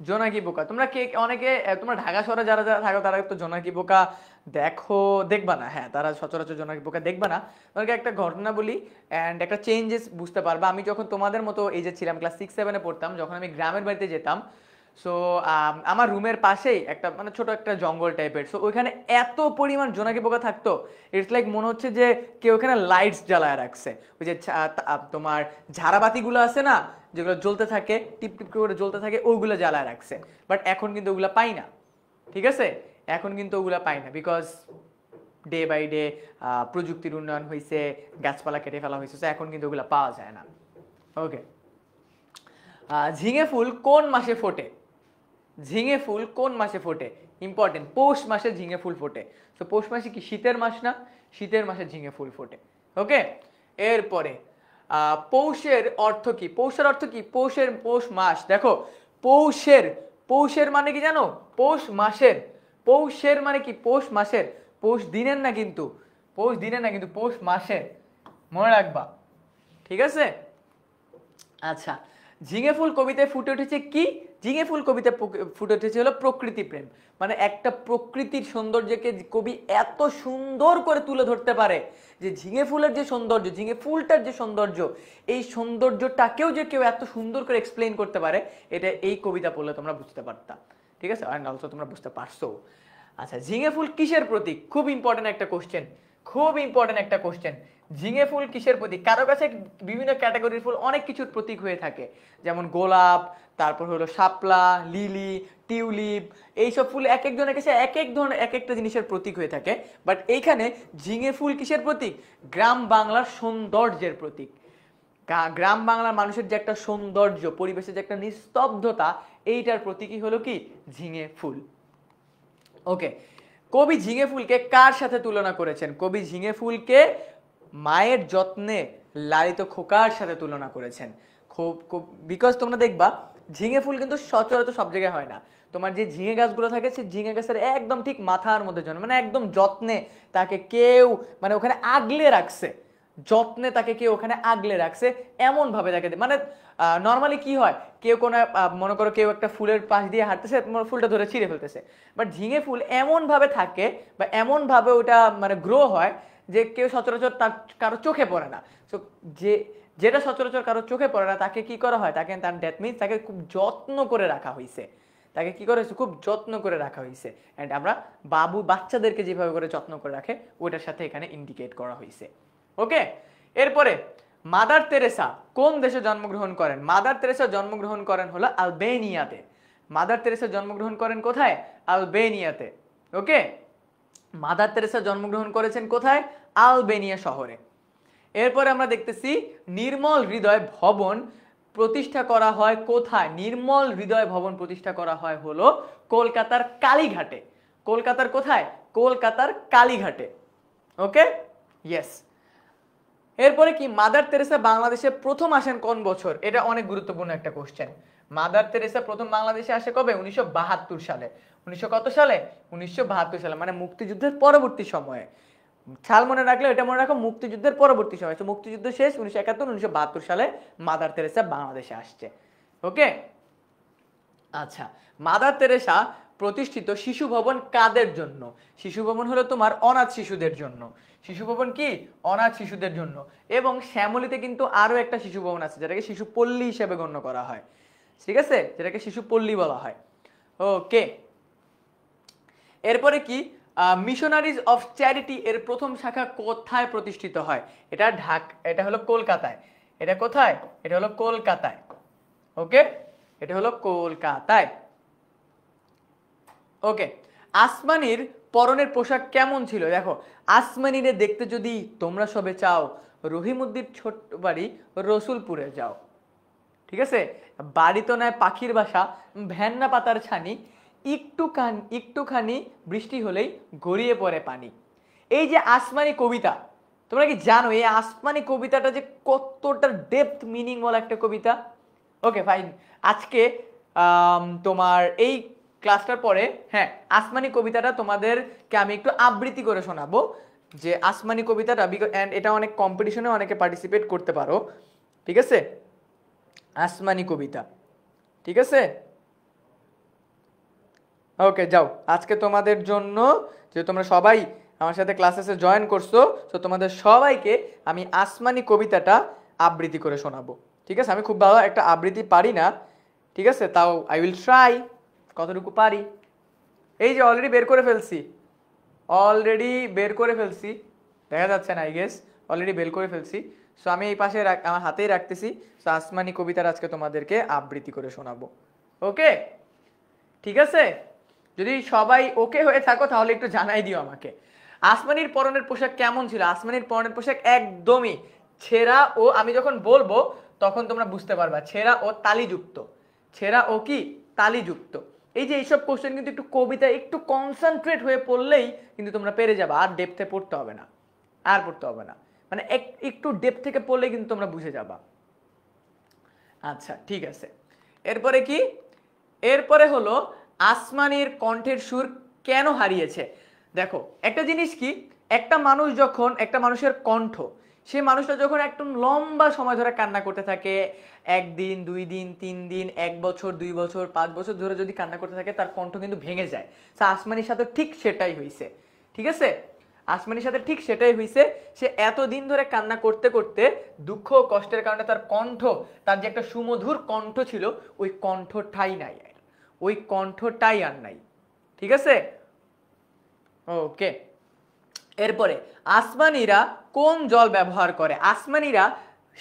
A: জোনাকি পোকা, তোমরা কে অনেকে তোমরা ঢাকা শহরে যারা যারা থাকো তারা তো জোনাকি পোকা দেখবা না, হ্যাঁ, তারা সচরাচর জোনাকি পোকা দেখবা না। তোমাকে একটা ঘটনা বলি অ্যান্ড একটা চেঞ্জেস বুঝতে পারবা। আমি যখন তোমাদের মতো এই যে ছিলাম, ক্লাস 6-7-এ পড়তাম, যখন আমি গ্রামের বাড়িতে যেতাম, সো আমার রুমের পাশেই একটা মানে ছোট একটা জঙ্গল টাইপের, সো ওইখানে এত পরিমাণ জোনাকি পোকা থাকতো, ইটস লাইক মনে হচ্ছে যে কেউ ওখানে লাইটস জ্বালায় রাখছে। ওই যে তোমার ঝাড়াবাতিগুলো আছে না, যেগুলো জ্বলতে থাকে, টিপ টিপ করে জ্বলতে থাকে, ওইগুলো জ্বালায় রাখছে। বাট এখন কিন্তু ওগুলো পাই না, ঠিক আছে? এখন কিন্তু ওগুলো পাই না, বিকজ ডে বাই ডে প্রযুক্তির উন্নয়ন হয়েছে, গাছপালা কেটে ফেলা হয়েছে, এখন কিন্তু ওগুলো পাওয়া যায় না, ওকে? ঝিঙে ফুল কোন মাসে ফোটে? ঝিঙে ফুল কোন মাসে ফোটে? ইম্পর্টেন্ট, পৌষ মাসে ঝিঙে ফুল ফোটে। তো পৌষ মাসে কি শীতের মাস না? শীতের মাসে ঝিঙে ফুল ফোটে। ওকে, এরপরে পৌষের অর্থ কি? পৌষের অর্থ কি? পৌষ মাস। দেখো পৌষের মানে কি জানো? পৌষ মাসের। পৌষের মানে কি? পৌষ মাসের। পৌষ দিনের না কিন্তু, পৌষ মাসের, মনে রাখবা। ঠিক আছে, আচ্ছা। ঝিঙে ফুল কবিতায় ফুটে উঠেছে কি? ঝিঙে ফুল কবিতায় ফুটে উঠেছে হলো প্রকৃতি প্রেম। মানে একটা প্রকৃতির সৌন্দর্যকে কবি এত সুন্দর করে তুলে ধরতে পারে যে ঝিঙে ফুলের যে সৌন্দর্য, ঝিঙে ফুলটার যে সৌন্দর্য, এই সৌন্দর্যটাকেও যে কেউ এত সুন্দর করে এক্সপ্লেইন করতে পারে, এটা এই কবিতা পড়লে তোমরা বুঝতে পারতা। ঠিক আছে, আর অলসো তোমরা বুঝতে পারছো। আচ্ছা, ঝিঙে ফুল কিসের প্রতীক? খুব ইম্পর্টেন্ট একটা কোশ্চেন। ঝিঙে ফুল কিসের প্রতীক? কারো কাছে বিভিন্ন ক্যাটাগরির ফুল অনেক কিছুর প্রতীক হয়ে থাকে, যেমন গোলাপ, তারপর হলো শাপলা, লিলি, টিউলিপ, এইসব ফুল এক একজনের কাছে এক এক ধরনের এক একটা জিনিসের প্রতীক হয়ে থাকে। বাট এইখানে ঝিঙে ফুল কিসের প্রতীক? গ্রাম বাংলার সৌন্দর্যের প্রতীক। গ্রাম বাংলার মানুষের যে একটা সৌন্দর্য, পরিবেশের যে একটা নিস্তব্ধতা, এইটার প্রতীকই হলো কি? ঝিঙে ফুল। ওকে, কবি ঝিঙে ফুলকে কার সাথে তুলনা করেছেন? কবি ঝিঙে ফুলকে মায়ের যত্নে লালিত খোকার সাথে তুলনা করেছেন। বিকজ তোমরা দেখবা ঝিঙে ফুল কিন্তু সচরাচর সব জায়গায় হয় না। তোমার যে ঝিঙে গাছগুলো থাকে, সেই ঝিঙে গাছের একদম ঠিক মাথার মধ্যে জন্ম, মানে একদম যত্নে তাকে কেউ মানে ওখানে আগলে রাখছে, যত্নে তাকে কেউ ওখানে আগলে রাখছে, এমন ভাবে তাকে মানে নর্মালি কি হয়, কেউ কোনো মনে করো কেউ একটা ফুলের পাশ দিয়ে হাঁটতেছে, ফুলটা ধরে ছিঁড়ে ফেলতেছে। বাট ঝিঙে ফুল এমন ভাবে থাকে বা এমন ভাবে ওটা মানে গ্রো হয় যে কেউ সচরাচর তার কারো চোখে পড়ে না। তো যেটা সচরাচর কারো চোখে পড়ে না, তাকে কি করা হয়? তাকে তার দ্যাট মিনস তাকে খুব যত্ন করে রাখা হয়েছে। তাকে কি করা হয়েছে? খুব যত্ন করে রাখা হয়েছে। অ্যান্ড আমরা বাচ্চাদেরকে যেভাবে করে যত্ন করে রাখে, ওইটার সাথে এখানে ইন্ডিকেট করা হয়েছে। ওকে, এরপরে মাদার তেরেসা কোন দেশে জন্মগ্রহণ করেন? মাদার তেরেসা জন্মগ্রহণ করেন হলো আলবেনিয়াতে। মাদার তেরেসা জন্মগ্রহণ করেন কোথায়? আলবেনিয়াতে। ওকে, মাদার তেরেসা জন্মগ্রহণ করেছেন কোথায়? আলবেনিয়া শহরে। এরপরে আমরা দেখতেছি নির্মল হৃদয় ভবন প্রতিষ্ঠা করা হয় কোথায়? নির্মল হৃদয় ভবন প্রতিষ্ঠা করা হয় হলো কলকাতার কালীঘাটে। কলকাতার কোথায়? কলকাতার কালীঘাটে। ওকে, ইয়েস। এরপরে কি মাদার তেরেসা বাংলাদেশে প্রথম আসেন কোন বছর? এটা অনেক গুরুত্বপূর্ণ একটা কোশ্চেন। মাদার তেরেসা প্রথম বাংলাদেশে আসে কবে? 1972 সালে। 1900 কত সালে? 1972 সালে, মানে মুক্তিযুদ্ধের পরবর্তী সময়ে। সাল মনে রাখলে এটা মনে রাখো, মুক্তিযুদ্ধের পরবর্তী সময়। মুক্তিযুদ্ধ শেষ 1971, 1972 সালে মাদার তেরেসা বাংলাদেশে আসছে। ওকে, আচ্ছা। মাদার তেরেসা প্রতিষ্ঠিত শিশু ভবন কাদের জন্য? শিশু ভবন হলো তোমার অনাথ শিশুদের জন্য। শিশু ভবন কি? অনাথ শিশুদের জন্য। এবং শ্যামলীতে কিন্তু আরো একটা শিশু ভবন আছে, যেটাকে শিশু পল্লী হিসেবে গণ্য করা হয়। ঠিক আছে, যেটাকে শিশু পল্লী বলা হয়। ওকে, এরপরে কি মিশনারিজ অফ চ্যারিটি এর প্রথম শাখা কোথায় প্রতিষ্ঠিত হয়? এটা হলো কলকাতায়। এটা কোথায়? এটা হলো কলকাতায়। ওকে, এটা হলো কলকাতায়। ওকে, আসমানির পরনের পোশাক কেমন ছিল? দেখো, আসমানিরে দেখতে যদি তোমরা সবে চাও, রহিমউদ্দিন ছোট্ট বাড়ি রসুলপুরে যাও। ঠিক আছে, বাড়ি তো নয় পাখির বাসা, ভ্যান্না পাতার ছানি, একটুখানি বৃষ্টি হলেই গড়িয়ে পড়ে পানি। এই যে আসমানি কবিতা, তোমরা কি জানো এই আসমানি কবিতাটা যে কতটা ডেপথ মিনিং ওয়ালা একটা কবিতা? ওকে ফাইন, আজকে তোমার এই ক্লাসটার পরে হ্যাঁ আসমানি কবিতাটা তোমাদেরকে আমি একটু আবৃত্তি করে শোনাবো, যে আসমানি কবিতাটা, এন্ড এটা অনেক কম্পিটিশনে অনেকে পার্টিসিপেট করতে পারো। ঠিক আছে, আসমানি কবিতা। ঠিক আছে, ওকে যাও। আজকে তোমাদের জন্য, যে তোমরা সবাই আমার সাথে ক্লাসেসে জয়েন করছো, তো তোমাদের সবাইকে আমি আসমানি কবিতাটা আবৃত্তি করে শোনাবো। ঠিক আছে, আমি খুব ভালো একটা আবৃত্তি পারি না, ঠিক আছে, তাও আই উইল ট্রাই কতটুকু পারি। এই যে অলরেডি বের করে ফেলছি, দেখা যাচ্ছে না আই গেস, অলরেডি বের করে ফেলছি। সো আমি এই পাশে আমার হাতেই রাখতেছি। সো আসমানি কবিতার আজকে তোমাদেরকে আবৃত্তি করে শোনাবো। ওকে, ঠিক আছে, যদি সবাই ওকে হয়ে থাকো তাহলে একটু জানাই দিও আমাকে। আসমানির পরনের পোশাক কেমন ছিল? আসমানির পরনের পোশাক একদমই ছেঁড়া, ও আমি যখন বলবো তখন তোমরা বুঝতে পারবা, ছেঁড়া ও তালিযুক্ত। ছেঁড়া ও কি? তালিযুক্ত। এই যে এইসব কোশ্চেন কিন্তু একটু কবিতা একটু কনসেন্ট্রেট হয়ে পড়লেই কিন্তু তোমরা পেরে যাবা, আর ডেপথে পড়তে হবে না। আর পড়তে হবে না, মানে একটু ডেপ থেকে পড়লে কিন্তু তোমরা বুঝে যাবা। আচ্ছা ঠিক আছে, এরপরে কি, এরপরে হলো আসমানির কণ্ঠের সুর কেন হারিয়েছে। দেখো একটা জিনিস কি, একটা মানুষ যখন, একটা মানুষের কণ্ঠ, সে মানুষটা যখন একদম লম্বা সময় ধরে কান্না করতে থাকে, 1 দিন 2 দিন 3 দিন 1 বছর 2 বছর 5 বছর ধরে যদি কান্না করতে থাকে, তার কণ্ঠ কিন্তু ভেঙে যায়। তো আসমানির সাথে ঠিক সেটাই হয়েছে, ঠিক আছে, আসমানির সাথে ঠিক সেটাই হয়েছে। সে এতদিন ধরে কান্না করতে করতে দুঃখ ও কষ্টের কারণে তার কণ্ঠ, তার যে একটা সুমধুর কণ্ঠ ছিল, ওই কণ্ঠটাই নাই, ওই কণ্ঠটাই আর নাই, ঠিক আছে। ওকে, এরপরে আসমানিরা কোন জল ব্যবহার করে। আসমানিরা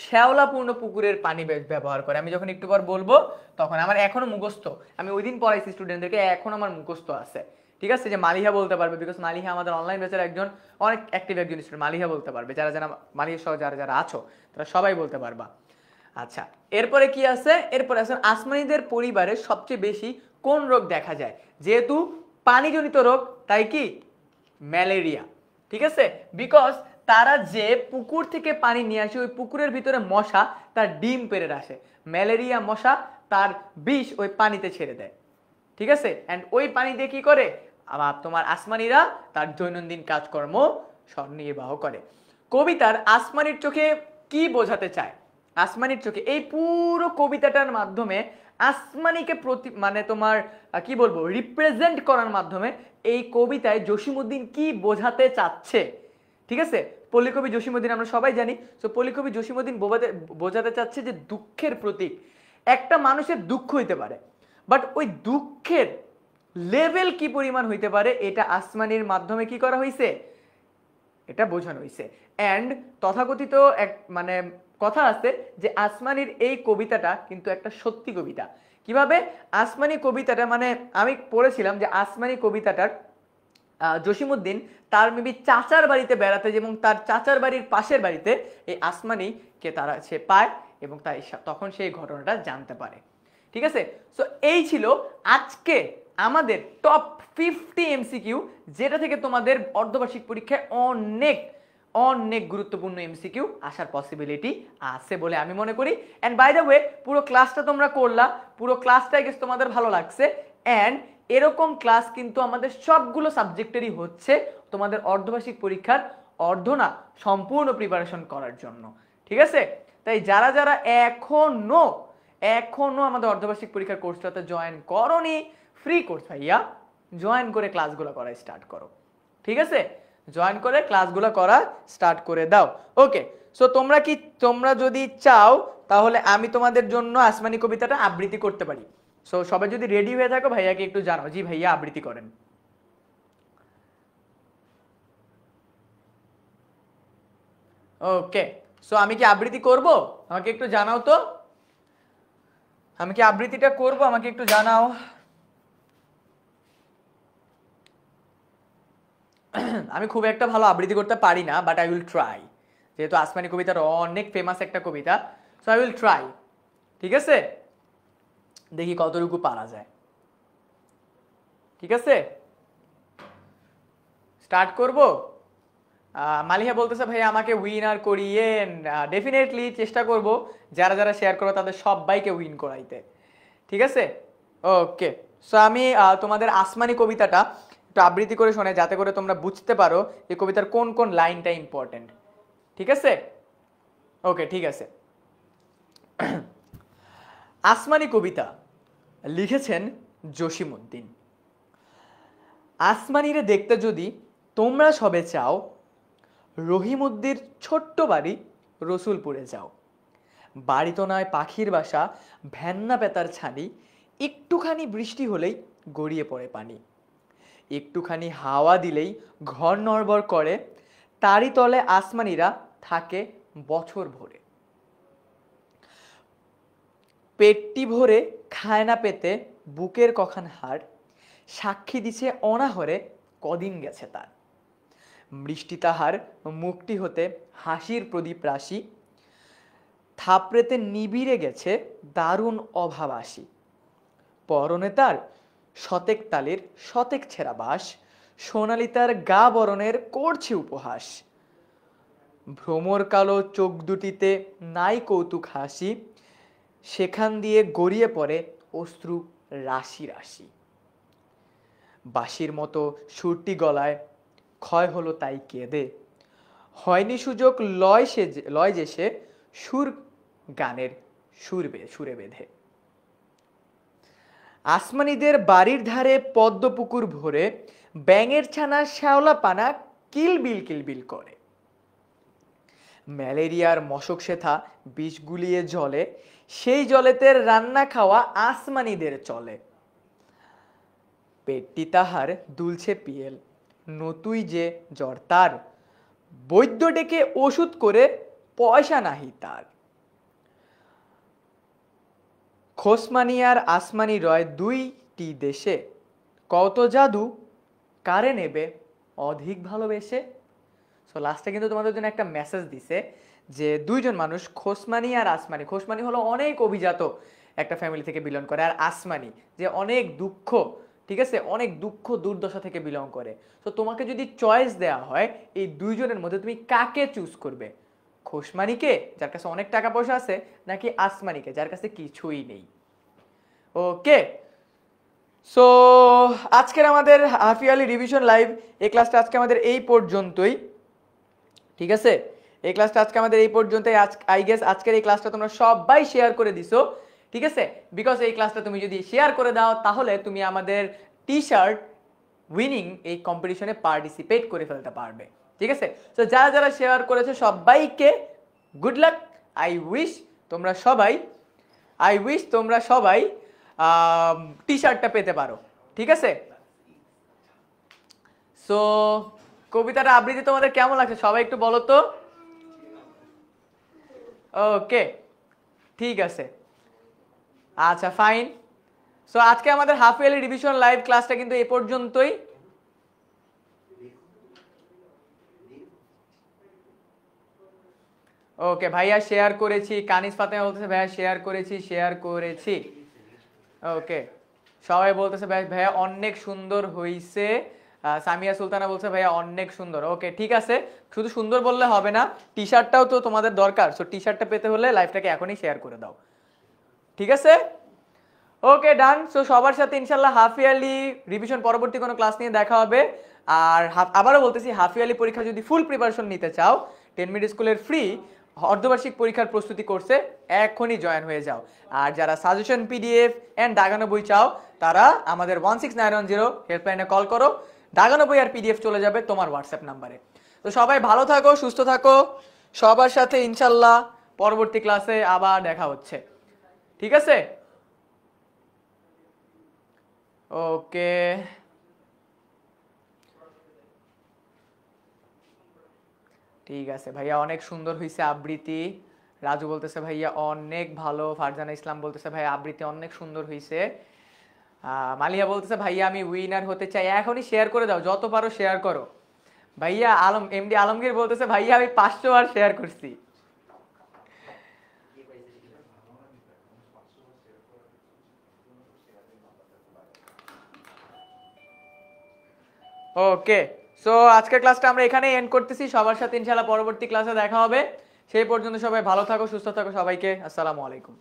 A: শ্যাওলাপূর্ণ পুকুরের পানি ব্যবহার করে। আমি যখন একটু পর বলবো তখন আমার এখনো মুখস্থ, আমি ওই দিন পড়াইছি স্টুডেন্টদেরকে, এখন আমার মুখস্থ আছে, ঠিক আছে। যে মালিহা বলতে পারবে, বিকজ মালিহা আমাদের অনলাইন ব্যাচের একজন অনেক অ্যাক্টিভ একজন স্টুডেন্ট, মালিহা বলতে পারবে, যারা যারা মালিহা সহ যারা যারা আছো তারা সবাই বলতে পারবা। আচ্ছা, এরপরে কি আছে, এরপরে আছে আসমানিদের পরিবারে সবচেয়ে বেশি কোন রোগ দেখা যায়। যেহেতু পানিজনিত রোগ, তাই কি ম্যালেরিয়া, ঠিক আছে, বিকজ তারা যে পুকুর থেকে পানি নিয়ে আসে, ওই পুকুরের ভিতরে মশা তার ডিম পেড়ে আসে, ম্যালেরিয়া মশা তার বিষ ওই পানিতে ছেড়ে দেয়, ঠিক আছে। অ্যান্ড ওই পানি দিয়ে কি করে আবার তোমার আসমানিরা তার দৈনন্দিন কাজকর্ম নির্বাহ করে। কবিতার আসমানির চোখে কি বোঝাতে চায়। আসমানির চোখে, এই পুরো কবিতাটার মাধ্যমে আসমানিকে মানে তোমার কি বলবো রিপ্রেজেন্ট করার মাধ্যমে এই কবিতায় জসিমউদ্দিন কি বোঝাতে চাচ্ছে, ঠিক আছে। পল্লীকবি জসিমউদ্দিন আমরা সবাই জানি, তো পল্লীকবি জসিমউদ্দিন বোঝাতে চাচ্ছে যে দুঃখের প্রতীক। একটা মানুষের দুঃখ হইতে পারে, বাট ওই দুঃখের লেভেল কি পরিমাণ হইতে পারে, এটা আসমানির মাধ্যমে কি করা হয়েছে, এটা বোঝানো হয়েছে। অ্যান্ড তথাকথিত এক মানে কথা আছে যে আসমানির এই কবিতাটা কিন্তু একটা সত্যি কবিতা। কিভাবে আসমানি কবিতাটা, মানে আমি পড়েছিলাম যে আসমানি কবিতাটার জসিমউদ্দিন তার মেবি চাচার বাড়িতে বেড়াতে, এবং তার চাচার বাড়ির পাশের বাড়িতে এই আসমানিকে তারা সে পায়, এবং তাই তখন সেই ঘটনাটা জানতে পারে, ঠিক আছে। সো এই ছিল আজকে আমাদের টপ 50 এমসিকিউ, যেটা থেকে তোমাদের অর্ধবার্ষিক পরীক্ষায় অনেক অনেক গুরুত্বপূর্ণ এমসিকিউ আসার পসিবিলিটি আছে বলে আমি মনে করি। অ্যান্ড বাই দ্য ওয়ে, পুরো ক্লাসটা তোমরা করলা, পুরো ক্লাসটাই গেছে তোমাদের ভালো লাগছে। অ্যান্ড এরকম ক্লাস কিন্তু আমাদের সবগুলো সাবজেক্টেরই হচ্ছে তোমাদের অর্ধবার্ষিক পরীক্ষার অর্ধ না সম্পূর্ণ প্রিপারেশন করার জন্য, ঠিক আছে। তাই যারা যারা এখনো এখনো আমাদের অর্ধবার্ষিক পরীক্ষার কোর্সটাতে জয়েন করোনি, ফ্রি কোর্স ভাইয়া, জয়েন করে ক্লাসগুলো করা স্টার্ট করো, ঠিক আছে, জয়েন করে ক্লাসগুলো করা স্টার্ট করে দাও। ওকে, সো তোমরা যদি চাও তাহলে আমি তোমাদের জন্য আসমানি কবিতাটা আবৃত্তি করতে পারি। সো সবাই যদি রেডি হয়ে থাকো ভাইয়াকে একটু জানাও, জি ভাইয়া আবৃত্তি করেন। ওকে, সো আমি কি আবৃত্তি করব, আমাকে একটু জানাও তো, আমি কি আবৃত্তিটা করব, আমাকে একটু জানাও। আমি খুব একটা ভালো আবৃত্তি করতে পারি না, বাট আই উইল ট্রাই, যেহেতু আসমানি কবিতার অনেক ফেমাস একটা কবিতা, সো আই উইল ট্রাই, ঠিক আছে, দেখি কতটুকু পারা যায়, ঠিক আছে, স্টার্ট করব। মালিহা বলতেছে ভাই আমাকে উইনার করিয়েন, ডেফিনেটলি চেষ্টা করব যারা যারা শেয়ার করো তাদের সবাইকে উইন করাইতে, ঠিক আছে। ওকে, সো আমি তোমাদের আসমানি কবিতাটা একটু আবৃত্তি করে শোনাই, যাতে করে তোমরা বুঝতে পারো এই কবিতার কোন কোন লাইনটা ইম্পর্টেন্ট, ঠিক আছে। ওকে ঠিক আছে। আসমানি কবিতা লিখেছেন জসিমউদ্দিন। আসমানিরে দেখতে যদি তোমরা সবে চাও, রহিমউদ্দির ছোট্ট বাড়ি রসুলপুরে যাও। বাড়ি তো নয় পাখির বাসা, ভ্যান্না পেতার ছানি, একটুখানি বৃষ্টি হলেই গড়িয়ে পড়ে পানি। একটুখানি হাওয়া দিলেই ঘর নড়বড় করে, তারই তলে আসমানিরা থাকে বছর ভরে। পেটটি ভরে খায় না পেতে বুকের কখান হাড়, সাক্ষী দিছে অনাহরে কদিন গেছে তার। বৃষ্টি তাহার মুখটি হতে হাসির প্রদীপ রাশি, থাপড়েতে নিবিড়ে গেছে দারুণ অভাবাসী। পরনে তার শতেক তালের শতেক ছেঁড়া বাস, সোনালি তার গা বরণের করছে উপহাস। ভ্রমর কালো চোখ দুটিতে নাই কৌতুক হাসি, সেখান দিয়ে গড়িয়ে পড়ে অশ্রু রাশি রাশি। বাঁশির মতো সুরটি গলায় ক্ষয় হলো তাই কেঁদে, হয়নি সুযোগ লয় যে সে সুর গানের সুরে বেঁধে। আসমানিদের বাড়ির ধারে পদ্মপুকুর ভরে, ব্যাঙের ছানা শ্যাওলা পানা কিলবিল কিলবিল করে। ম্যালেরিয়ার মশক শেথা বিষ গুলিয়ে জলে, সেই জলেতে রান্না খাওয়া আসমানিদের চলে। পেটটি তাহার দুলছে পিয়েল, নতুই যে জ্বর তার, বৈদ্য ডেকে ওষুধ করে পয়সা নাহি তার। খোসমানি আর আসমানি রয় দুইটি দেশে, কত জাদু কারে নেবে অধিক ভালোবেসে। সো লাস্টে কিন্তু তোমাদের জন্য একটা মেসেজ দিছে যে দুইজন মানুষ, খোসমানি আর আসমানি। খোসমানি হলো অনেক অভিজাত একটা ফ্যামিলি থেকে বিলং করে, আর আসমানি যে অনেক দুঃখ, ঠিক আছে, অনেক দুঃখ দুর্দশা থেকে বিলং করে। তো তোমাকে যদি চয়েস দেওয়া হয় এই দুইজনের মধ্যে তুমি কাকে চুজ করবে? খোসমানিকে যার কাছে অনেক টাকা পয়সা আছে, নাকি আসমানিকে যার কাছে কিছুই নেই? ওকে, সো আজকের আমাদের হাফ ইয়ারলি রিভিশন লাইভ এই ক্লাসটা আজকে আমাদের এই পর্যন্তই, ঠিক আছে? এই ক্লাসটা আজকে আমাদের এই পর্যন্তই। আই গেস আজকের এই ক্লাসটা তোমরা সবাই শেয়ার করে দিছো, ঠিক আছে? বিকজ এই ক্লাসটা তুমি যদি শেয়ার করে দাও তাহলে তুমি আমাদের টি শার্ট উইনিং এই কম্পিটিশনে পার্টিসিপেট করে ফেলতে পারবে, ঠিক আছে? তো যারা যারা শেয়ার করেছে সবাইকে গুড লাক। আই উইশ তোমরা সবাই টি শার্টটা পেতে পারো, ঠিক আছে? সো কবিতাটা আবৃত্তি তোমাদের কেমন লাগছে সবাই একটু বলো তো। ওকে, ঠিক আছে, আচ্ছা ফাইন। সো আজকে আমাদের হাফ ইয়ারলি রিভিশন লাইভ ক্লাসটা কিন্তু এই পর্যন্তই। ওকে, ভাইয়া শেয়ার করেছি, কানিস ফাতেমা বলতেছে ভাইয়া শেয়ার করেছি। ওকে, সবাই বলতেছে ভাইয়া অনেক সুন্দর হইছে। সামিয়া সুলতানা বলছে ভাইয়া অনেক সুন্দর। ওকে, ঠিক আছে, শুধু সুন্দর বললে হবে না, টি শার্টটাও তো তোমাদের দরকার। সো টি শার্টটা পেতে হলে লাইভটাকে এখনই শেয়ার করে দাও, ঠিক আছে? ওকে, ডান। সো সবার সাথে ইনশাল্লাহ হাফ ইয়ারলি রিভিশন পরবর্তী কোনো ক্লাস নিয়ে দেখা হবে। আর আবারও বলতেছি, হাফ ইয়ারলি পরীক্ষা যদি ফুল প্রিপারেশন নিতে চাও, 10 মিনিট স্কুলের ফ্রি অর্ধবার্ষিক পরীক্ষার প্রস্তুতি কোর্সে এখনই জয়েন হয়ে যাও। আর যারা সাজেশন পিডিএফ এন্ড দাগানো বই চাও তারা আমাদের 16910 হেল্পলাইনে কল করো, দাগানো বই আর পিডিএফ চলে যাবে তোমার হোয়াটসঅ্যাপ নাম্বারে। তো সবাই ভালো থাকো, সুস্থ থাকো, সবার সাথে ইনশাল্লাহ পরবর্তী ক্লাসে আবার দেখা হচ্ছে, ঠিক আছে? ওকে, ঠিক আছে ভাইয়া, অনেক সুন্দর হয়েছে আবৃত্তি। রাজু বলতেছে ভাইয়া অনেক ভালো। ফারজানা ইসলাম বলতেছে ভাইয়া আবৃত্তি অনেক সুন্দর হয়েছে। মালিয়া বলতেছে ভাইয়া আমি উইনার হতে চাই। এখনই শেয়ার করে দাও, যত পারো শেয়ার করো। ভাইয়া এমডি আলমগীর বলতেছে ভাইয়া আমি 500 বার শেয়ার করছি। ওকে, সো আজকের ক্লাসটা আমরা এখানেই এন্ড করতেছি। সবার সাথে ইনশাআল্লাহ পরবর্তী ক্লাসে দেখা হবে। সেই পর্যন্ত সবাই ভালো থাকো, সুস্থ থাকো। সবাইকে আসসালামু আলাইকুম।